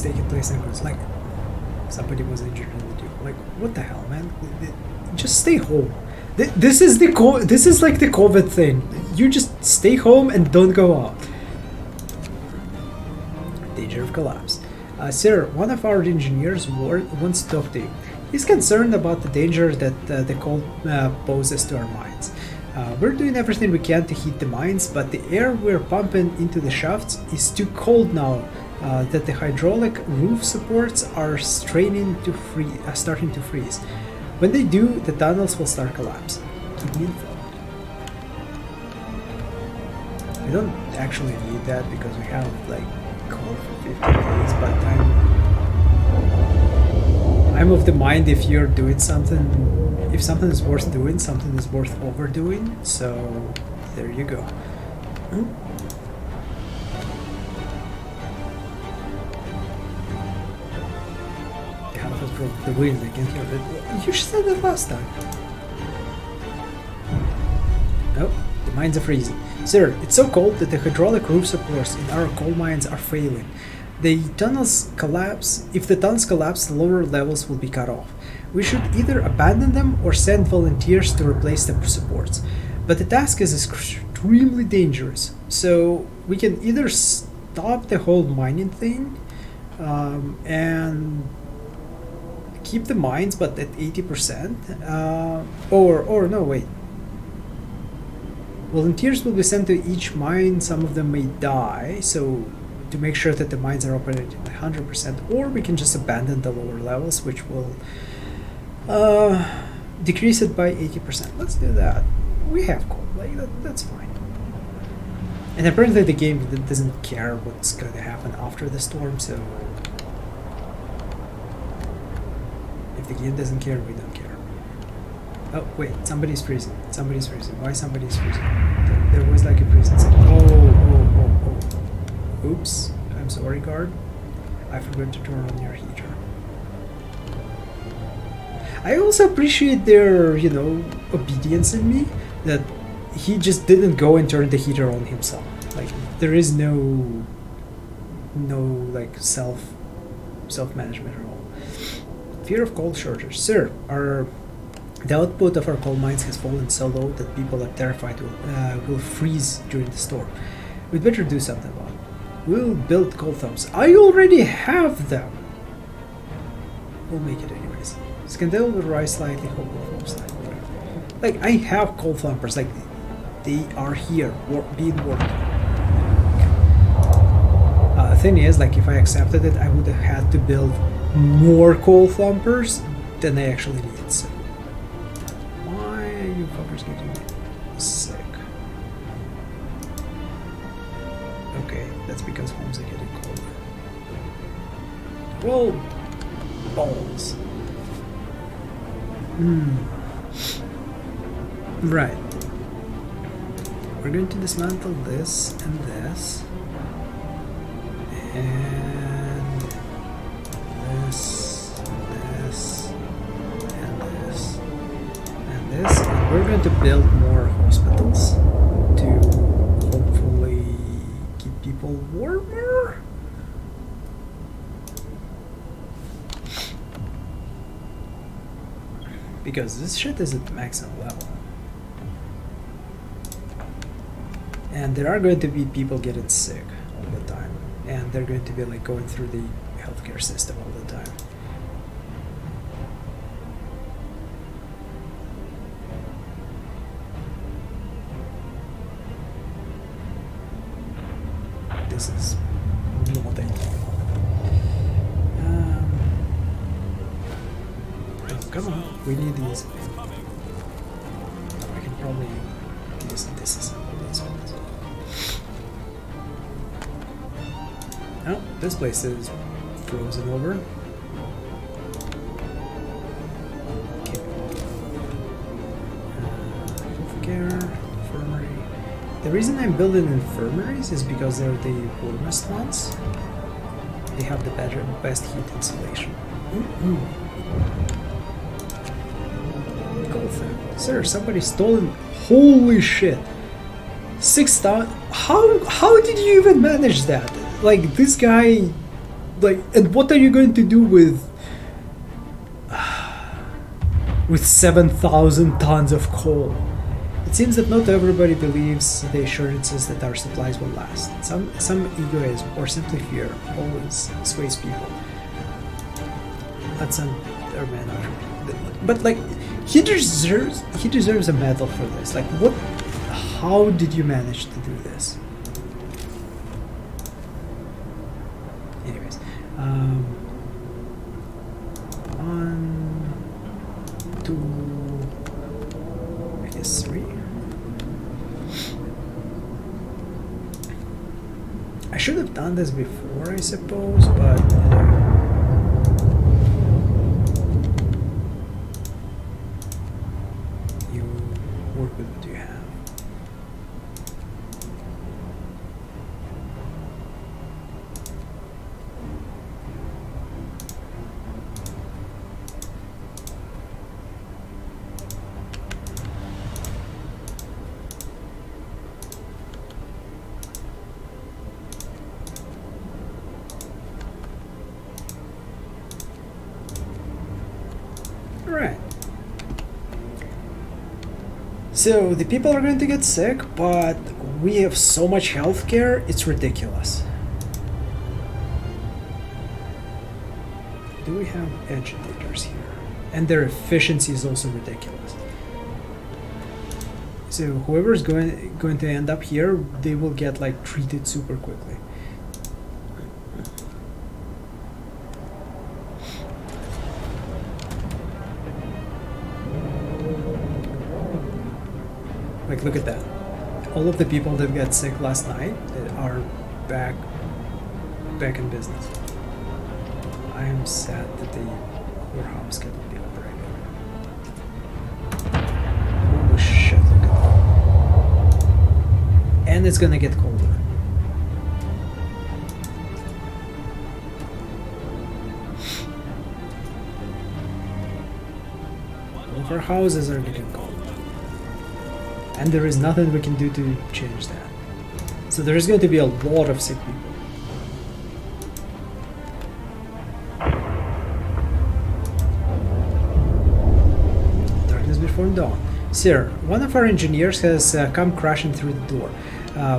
Taking place and it was like somebody was injured in the duel. Like, what the hell, man? Just stay home. This is the this is like the COVID thing. You just stay home and don't go out. Danger of collapse. Sir, one of our engineers wants to talk to you. He's concerned about the danger that the cold poses to our mines. We're doing everything we can to heat the mines, but the air we're pumping into the shafts is too cold now. That the hydraulic roof supports are starting to freeze. When they do, the tunnels will start collapsing. Keep me informed. We don't actually need that because we have like coal for 50 days, but I'm of the mind if you're doing something, if something is worth doing, something is worth overdoing. So there you go. The wind, I can hear it. You said that last time. Nope, the mines are freezing. Sir, it's so cold that the hydraulic roof supports in our coal mines are failing. The tunnels collapse. If the tunnels collapse, the lower levels will be cut off. We should either abandon them or send volunteers to replace the supports. But the task is extremely dangerous, so we can either stop the whole mining thing, and keep the mines, but at 80%. Or no, wait. Volunteers will be sent to each mine. Some of them may die, so to make sure that the mines are operating at 100%, or we can just abandon the lower levels, which will decrease it by 80%. Let's do that. We have coal, like that's fine. And apparently the game doesn't care what's going to happen after the storm, so if the game doesn't care, we don't care. Oh wait, somebody's freezing. Somebody's freezing. Why somebody's freezing? There was like a freezing setting. Oh. Oops. I'm sorry, guard. I forgot to turn on your heater. I also appreciate their, obedience in me, that he just didn't go and turn the heater on himself. Like, there is no like self-management at all. Fear of coal shortage. Sir, the output of our coal mines has fallen so low that people are terrified will freeze during the storm. We'd better do something about it. We'll build coal thumbs. I already have them! We'll make it anyways. Scandal will rise slightly, hope will fall slightly. Like, I have coal thumpers, like, they are here, being worked. The thing is, like, if I accepted it, I would have had to build more coal thumpers than I actually need, so. Why are you fuckers getting sick? Okay, that's because homes are getting colder. Well, balls. Right. We're going to dismantle this and this. And this, and this. And we're going to build more hospitals to hopefully keep people warmer. Because this shit is at maximum level. And there are going to be people getting sick all the time. And they're going to be like going through the healthcare system all the time. This is not ideal. Oh, come on, we need these. I can probably disassemble these ones. Oh, this place is frozen over. Okay. Healthcare, infirmary. The reason I'm building infirmaries is because they're the warmest ones. They have the best heat insulation. Gold thing. Sir, somebody stolen. Holy shit! 6,000. How did you even manage that? Like, this guy, like, and what are you going to do with 7,000 tons of coal? It seems that not everybody believes the assurances that our supplies will last. Some egoism or simply fear always sways people. That's our man. But like, he deserves a medal for this. Like, what? How did you manage to do this? Anyways, 1, 2, I guess 3. I should have done this before, I suppose, but you work with what you have. Right. So the people are going to get sick, but we have so much healthcare, it's ridiculous. do we have agitators here? And their efficiency is also ridiculous. So whoever's going to end up here, they will get like treated super quickly. Like, look at that. All of the people that got sick last night are back in business. I am sad that the whorehouse cannot be operated. Holy shit, look at that. And it's gonna get colder. All of our houses are getting cold. And there is nothing we can do to change that. So there is going to be a lot of sick people. Darkness before dawn. Sir, one of our engineers has come crashing through the door,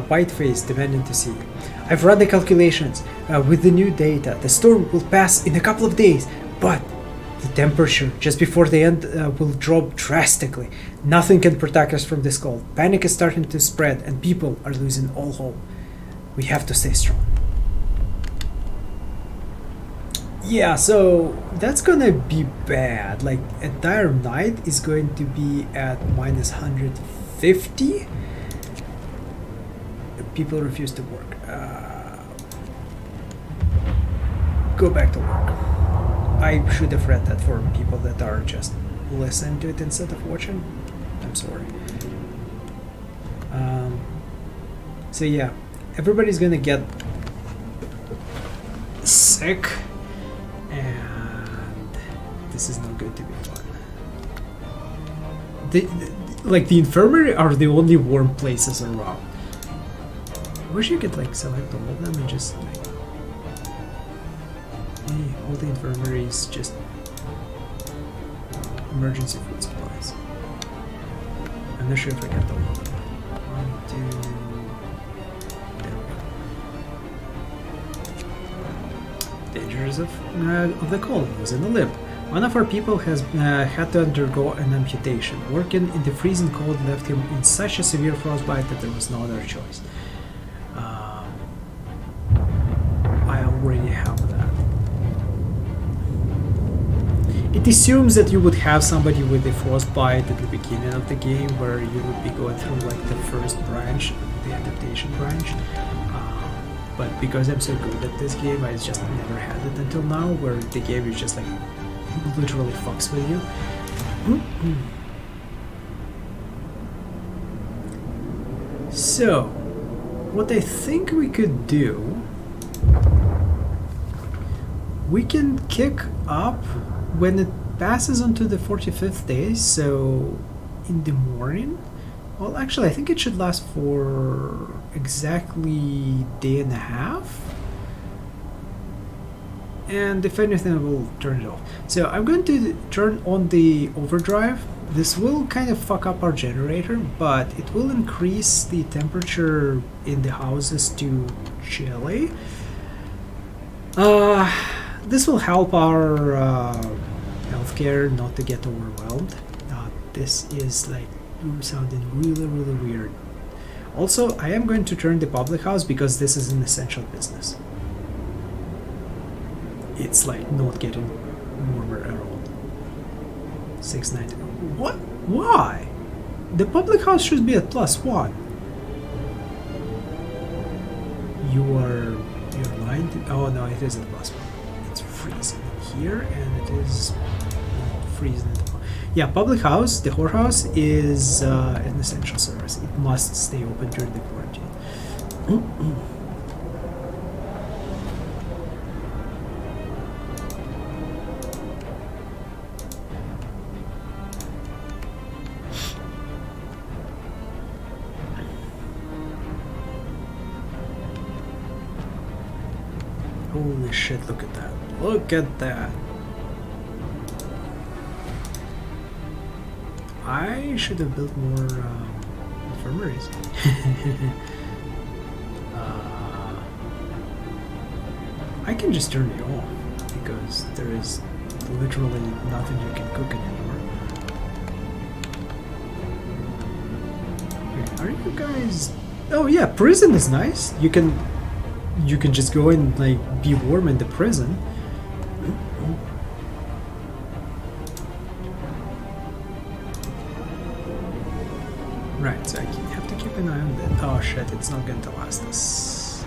white-faced, demanding to see you. I've run the calculations. With the new data, the storm will pass in a couple of days, but the temperature just before the end will drop drastically. Nothing can protect us from this cold. Panic is starting to spread and people are losing all hope. We have to stay strong. Yeah, so that's gonna be bad. Like, entire night is going to be at minus 150. People refuse to work. Go back to work. I should have read that for people that are just listening to it instead of watching. I'm sorry. So yeah, everybody's gonna get sick, and this is not going to be fun. Like the infirmary are the only warm places around. I wish you could like select all of them and just like all the infirmaries, just emergency food supplies. I'm not sure if I got all of them. 1, 2. There we go. Dangers of the cold was in the limp. One of our people has had to undergo an amputation. Working in the freezing cold left him in such a severe frostbite that there was no other choice. I already have that. It assumes that you would have somebody with a frostbite at the beginning of the game, where you would be going through like the first branch, the adaptation branch. But because I'm so good at this game, I just never had it until now, where the game is just like literally fucks with you. So, what I think we could do, we can kick up when it passes onto the 45th day, so in the morning. Well, actually, I think it should last for exactly day and a half. And if anything, we'll turn it off. So I'm going to turn on the overdrive. This will kind of fuck up our generator, but it will increase the temperature in the houses to chilly. This will help our healthcare not to get overwhelmed. This is like sounding really, really weird. Also, I am going to turn the public house because this is an essential business. It's like not getting warmer at all. 690. What? Why? The public house should be at +1. You're lying to, oh no, it is at +1. It's freezing here and it is freezing at the, yeah, public house, the whorehouse is an essential service. It must stay open during the quarantine. Holy shit, look at that. Look at that. I should have built more infirmaries. I can just turn it off. because there is literally nothing you can cook anymore. Okay, are you guys... Oh yeah, prison is nice. You can just go and like be warm in the prison. Right, so I have to keep an eye on that. Oh shit, it's not going to last us.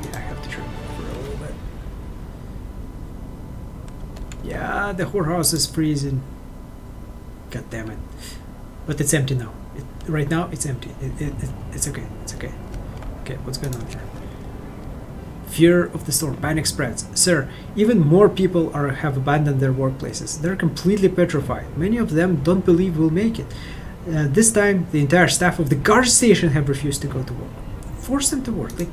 Yeah, I have to trim it for a little bit. Yeah, the whorehouse is freezing. God damn it. But it's empty now. Right now, it's empty. It's okay. It's okay. Okay, what's going on here? Fear of the storm. Panic spreads. Sir, even more people have abandoned their workplaces. They're completely petrified. Many of them don't believe we'll make it. This time, the entire staff of the guard station have refused to go to work. Force them to work. Like,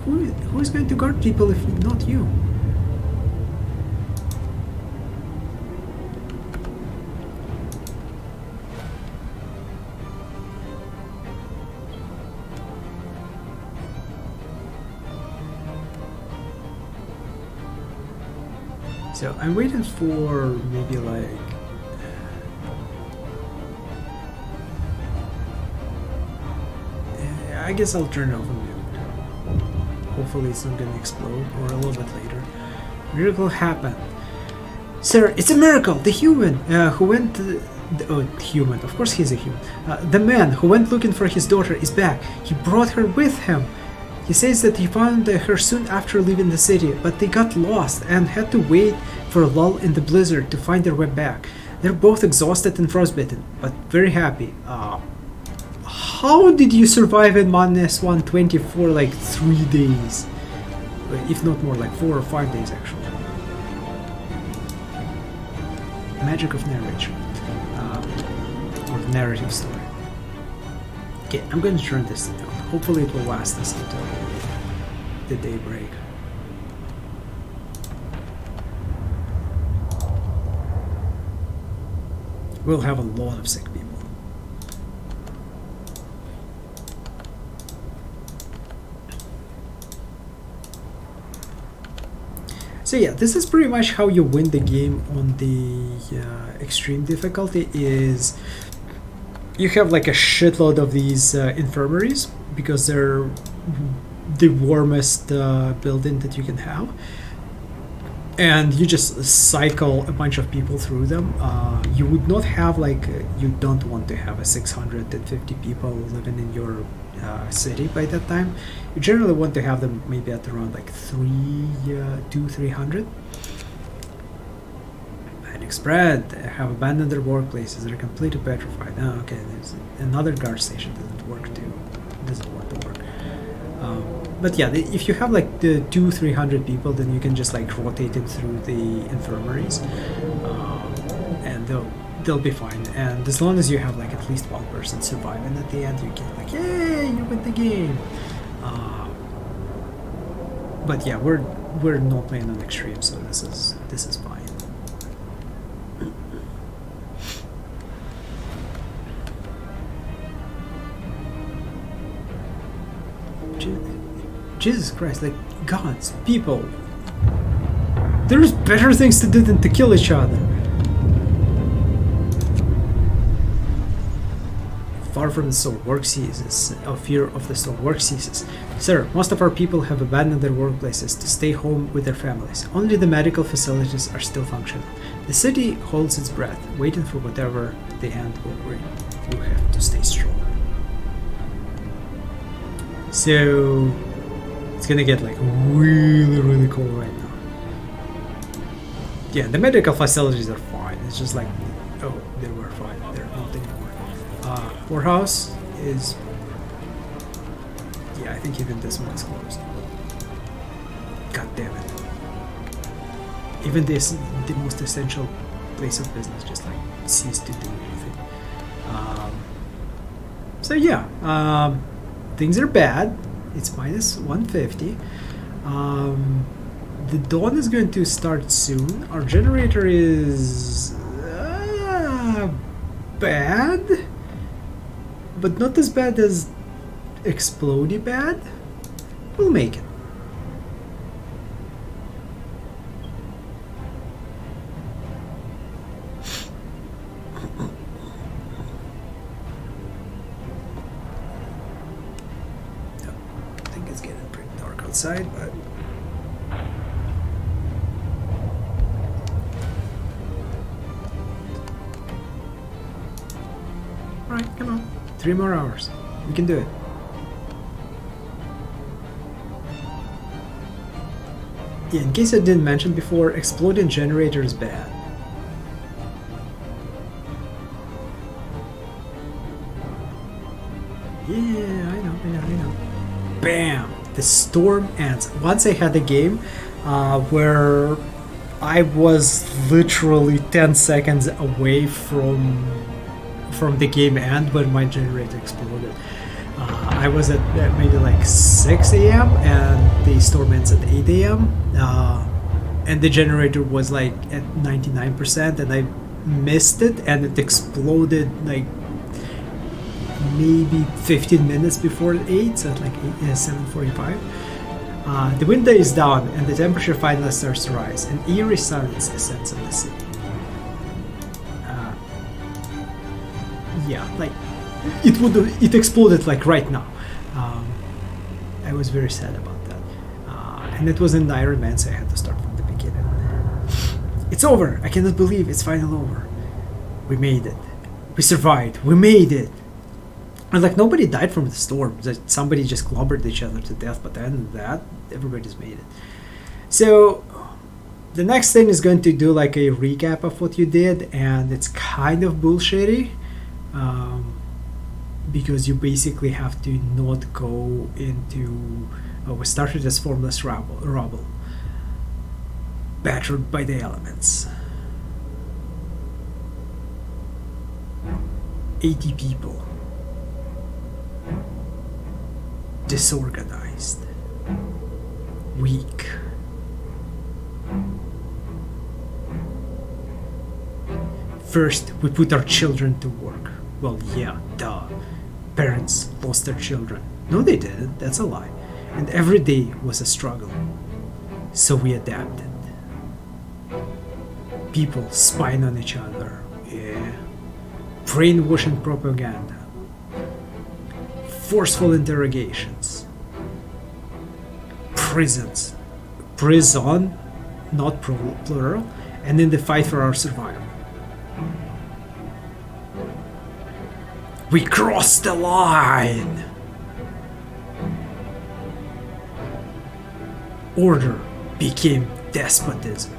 who is going to guard people if not you? So I'm waiting for maybe like I guess I'll turn it off and hopefully it's not gonna explode, or a little bit later. Miracle happened. Sir, it's a miracle! The human who went human, of course he's a human. The man who went looking for his daughter is back. He brought her with him. He says that he found her soon after leaving the city, but they got lost and had to wait for a lull in the blizzard to find their way back. They're both exhausted and frostbitten, but very happy. How did you survive in -120 for like 3 days? If not more, like 4 or 5 days actually. Magic of narration. Or narrative story. Okay, I'm going to turn this down. Hopefully it will last us until the daybreak. We'll have a lot of sick people. So yeah, this is pretty much how you win the game on the extreme difficulty. Is you have like a shitload of these infirmaries, because they're the warmest building that you can have, and you just cycle a bunch of people through them. You would not have like you don't want to have a 650 people living in your city by that time. You generally want to have them maybe at around like 300. Panic spread. Have abandoned their workplaces. They're completely petrified. Oh, okay, there's another guard station doesn't work too. Doesn't want to work. But yeah, if you have like the 200-300 people, then you can just like rotate them through the infirmaries, and they'll be fine. And as long as you have like at least one person surviving at the end, you can like, yay, you win the game. But yeah, we're not playing on extreme, so this is fine. Jesus Christ, like, gods, people. There's better things to do than to kill each other. Far from the soul, work ceases. Fear of the soul, work ceases. Sir, most of our people have abandoned their workplaces to stay home with their families. Only the medical facilities are still functional. The city holds its breath, waiting for whatever the end will bring. You have to stay strong. So it's gonna get like really cold right now. Yeah, the medical facilities are fine. It's just like, oh, they were fine. They're not anymore. Whorehouse is, yeah, I think even this one is closed. God damn it. Even this, the most essential place of business, just like ceased to do anything. So yeah, things are bad. It's -150. The dawn is going to start soon. Our generator is bad, but not as bad as explodey bad. We'll make it. I think it's getting pretty dark outside, but alright, come on. 3 more hours. We can do it. Yeah, in case I didn't mention before, exploding generator is bad. Yeah, I know. Bam! The storm ends. Once I had a game where I was literally 10 seconds away from the game end when my generator exploded. I was at maybe like 6 a.m. and the storm ends at 8 a.m. And the generator was like at 99% and I missed it and it exploded like maybe 15 minutes before 8, so at like 7:45. The wind dies down and the temperature finally starts to rise. An eerie silence descends on the city. Yeah, like it exploded like right now. I was very sad about that, and it was in Iron Man, so I had to start from the beginning. It's over! I cannot believe it's finally over. We made it. We survived. We made it. And like nobody died from the storm. Somebody just clobbered each other to death. But then that, everybody's made it. So the next thing is going to do like a recap of what you did, and it's kind of bullshitty. Because you basically have to not go into... we started as formless rubble, battered by the elements. 80 people. Disorganized. Weak. First, we put our children to work. Well, yeah, duh. Parents lost their children. No, they didn't. That's a lie. And every day was a struggle. So we adapted. People spying on each other. Yeah. Brainwashing propaganda. Forceful interrogations. Prisons. Prison, not plural. And in the fight for our survival. We crossed the line! Order became despotism.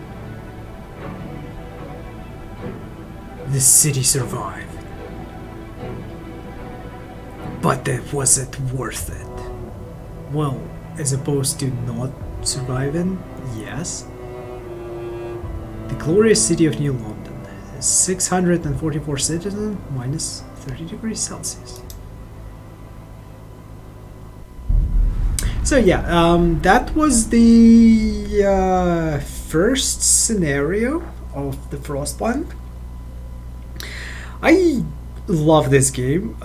The city survived. But it wasn't worth it. Well, as opposed to not surviving, yes. The glorious city of New London. 644 citizens, minus 30 degrees Celsius. So yeah, that was the first scenario of the Frostpunk. I love this game.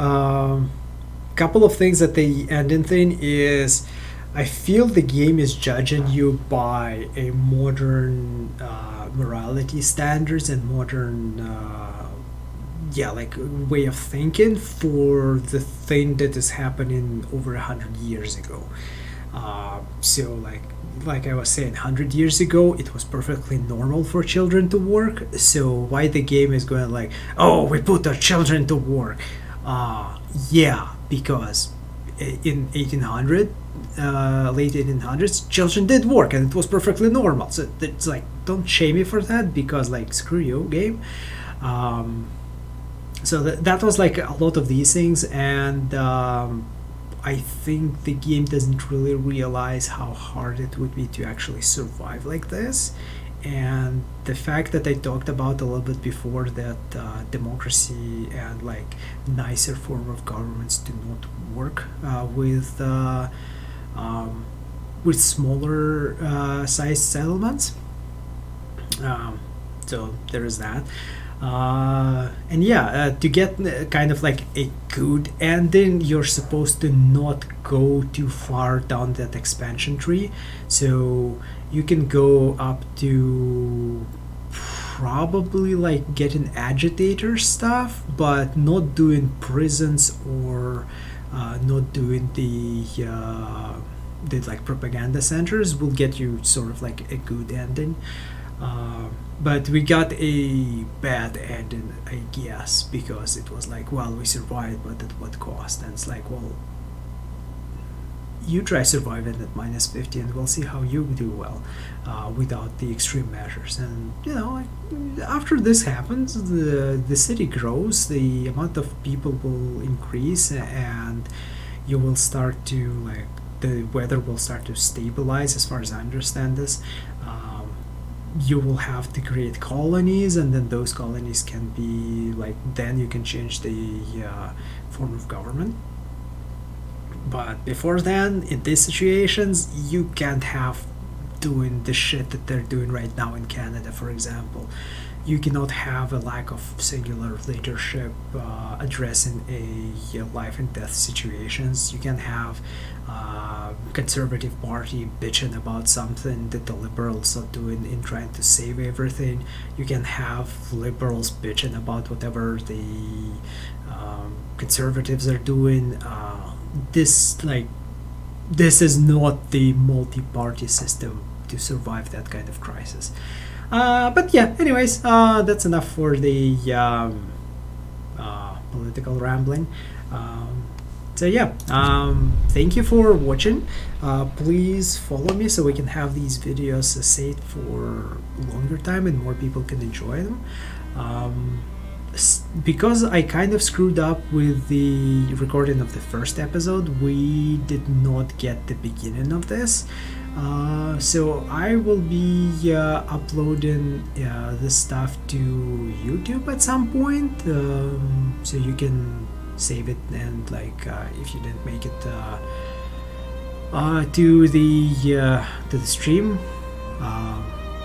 Couple of things at the ending thing is I feel the game is judging you by a modern morality standards and modern like way of thinking for the thing that is happening over 100 years ago. So like I was saying, 100 years ago it was perfectly normal for children to work. So why the game is going like, oh, we put our children to work? Yeah, because in 1800 late 1800s, children did work and it was perfectly normal. So it's like, don't shame me for that, because like, screw you, game. So that was like a lot of these things, and I think the game doesn't really realize how hard it would be to actually survive like this. And the fact that I talked about a little bit before, that democracy and like nicer form of governments do not work with smaller sized settlements. So there is that. And yeah, to get kind of like a good ending, you're supposed to not go too far down that expansion tree. So you can go up to probably like getting agitator stuff, but not doing prisons or not doing the like propaganda centers will get you sort of like a good ending. But we got a bad ending, I guess, because it was like, well, we survived, but at what cost? And it's like, well, you try surviving at -50 and we'll see how you do well without the extreme measures. And you know, like, after this happens, the city grows, the amount of people will increase, and you will start to like the weather will start to stabilize, as far as I understand this. You will have to create colonies, and then those colonies can be like, then you can change the form of government. But before then, in these situations, you can't have doing the shit that they're doing right now in Canada, for example. You cannot have a lack of singular leadership addressing a life and death situations. You can have conservative party bitching about something that the liberals are doing in trying to save everything. You can have liberals bitching about whatever the conservatives are doing. This is not the multi-party system to survive that kind of crisis. But yeah, anyways, that's enough for the political rambling. So yeah, thank you for watching. Please follow me so we can have these videos saved for a longer time and more people can enjoy them. Because I kind of screwed up with the recording of the first episode, we did not get the beginning of this. So I will be uploading this stuff to YouTube at some point, so you can save it, and like if you didn't make it to the stream,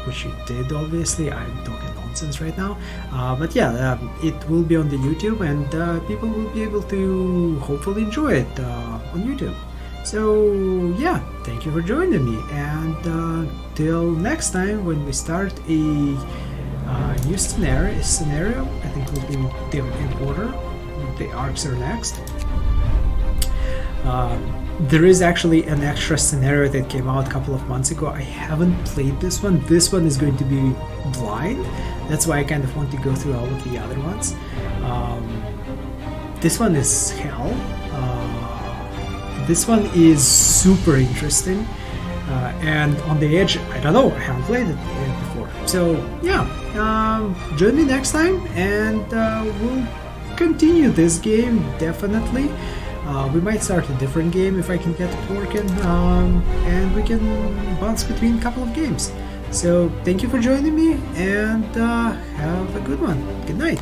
which you did, obviously. I'm talking nonsense right now, but yeah, it will be on the YouTube, and people will be able to hopefully enjoy it on YouTube. So yeah, thank you for joining me, and till next time when we start a new scenario. I think we'll do them in order. The arcs are next. There is actually an extra scenario that came out a couple of months ago. I haven't played this one. This one is going to be blind. That's why I kind of want to go through all of the other ones. This one is hell. This one is super interesting. And on the edge, I don't know, I haven't played it before. So yeah, join me next time, and we'll continue this game, definitely. We might start a different game if I can get it working, and we can bounce between a couple of games. So thank you for joining me, and have a good one. Good night.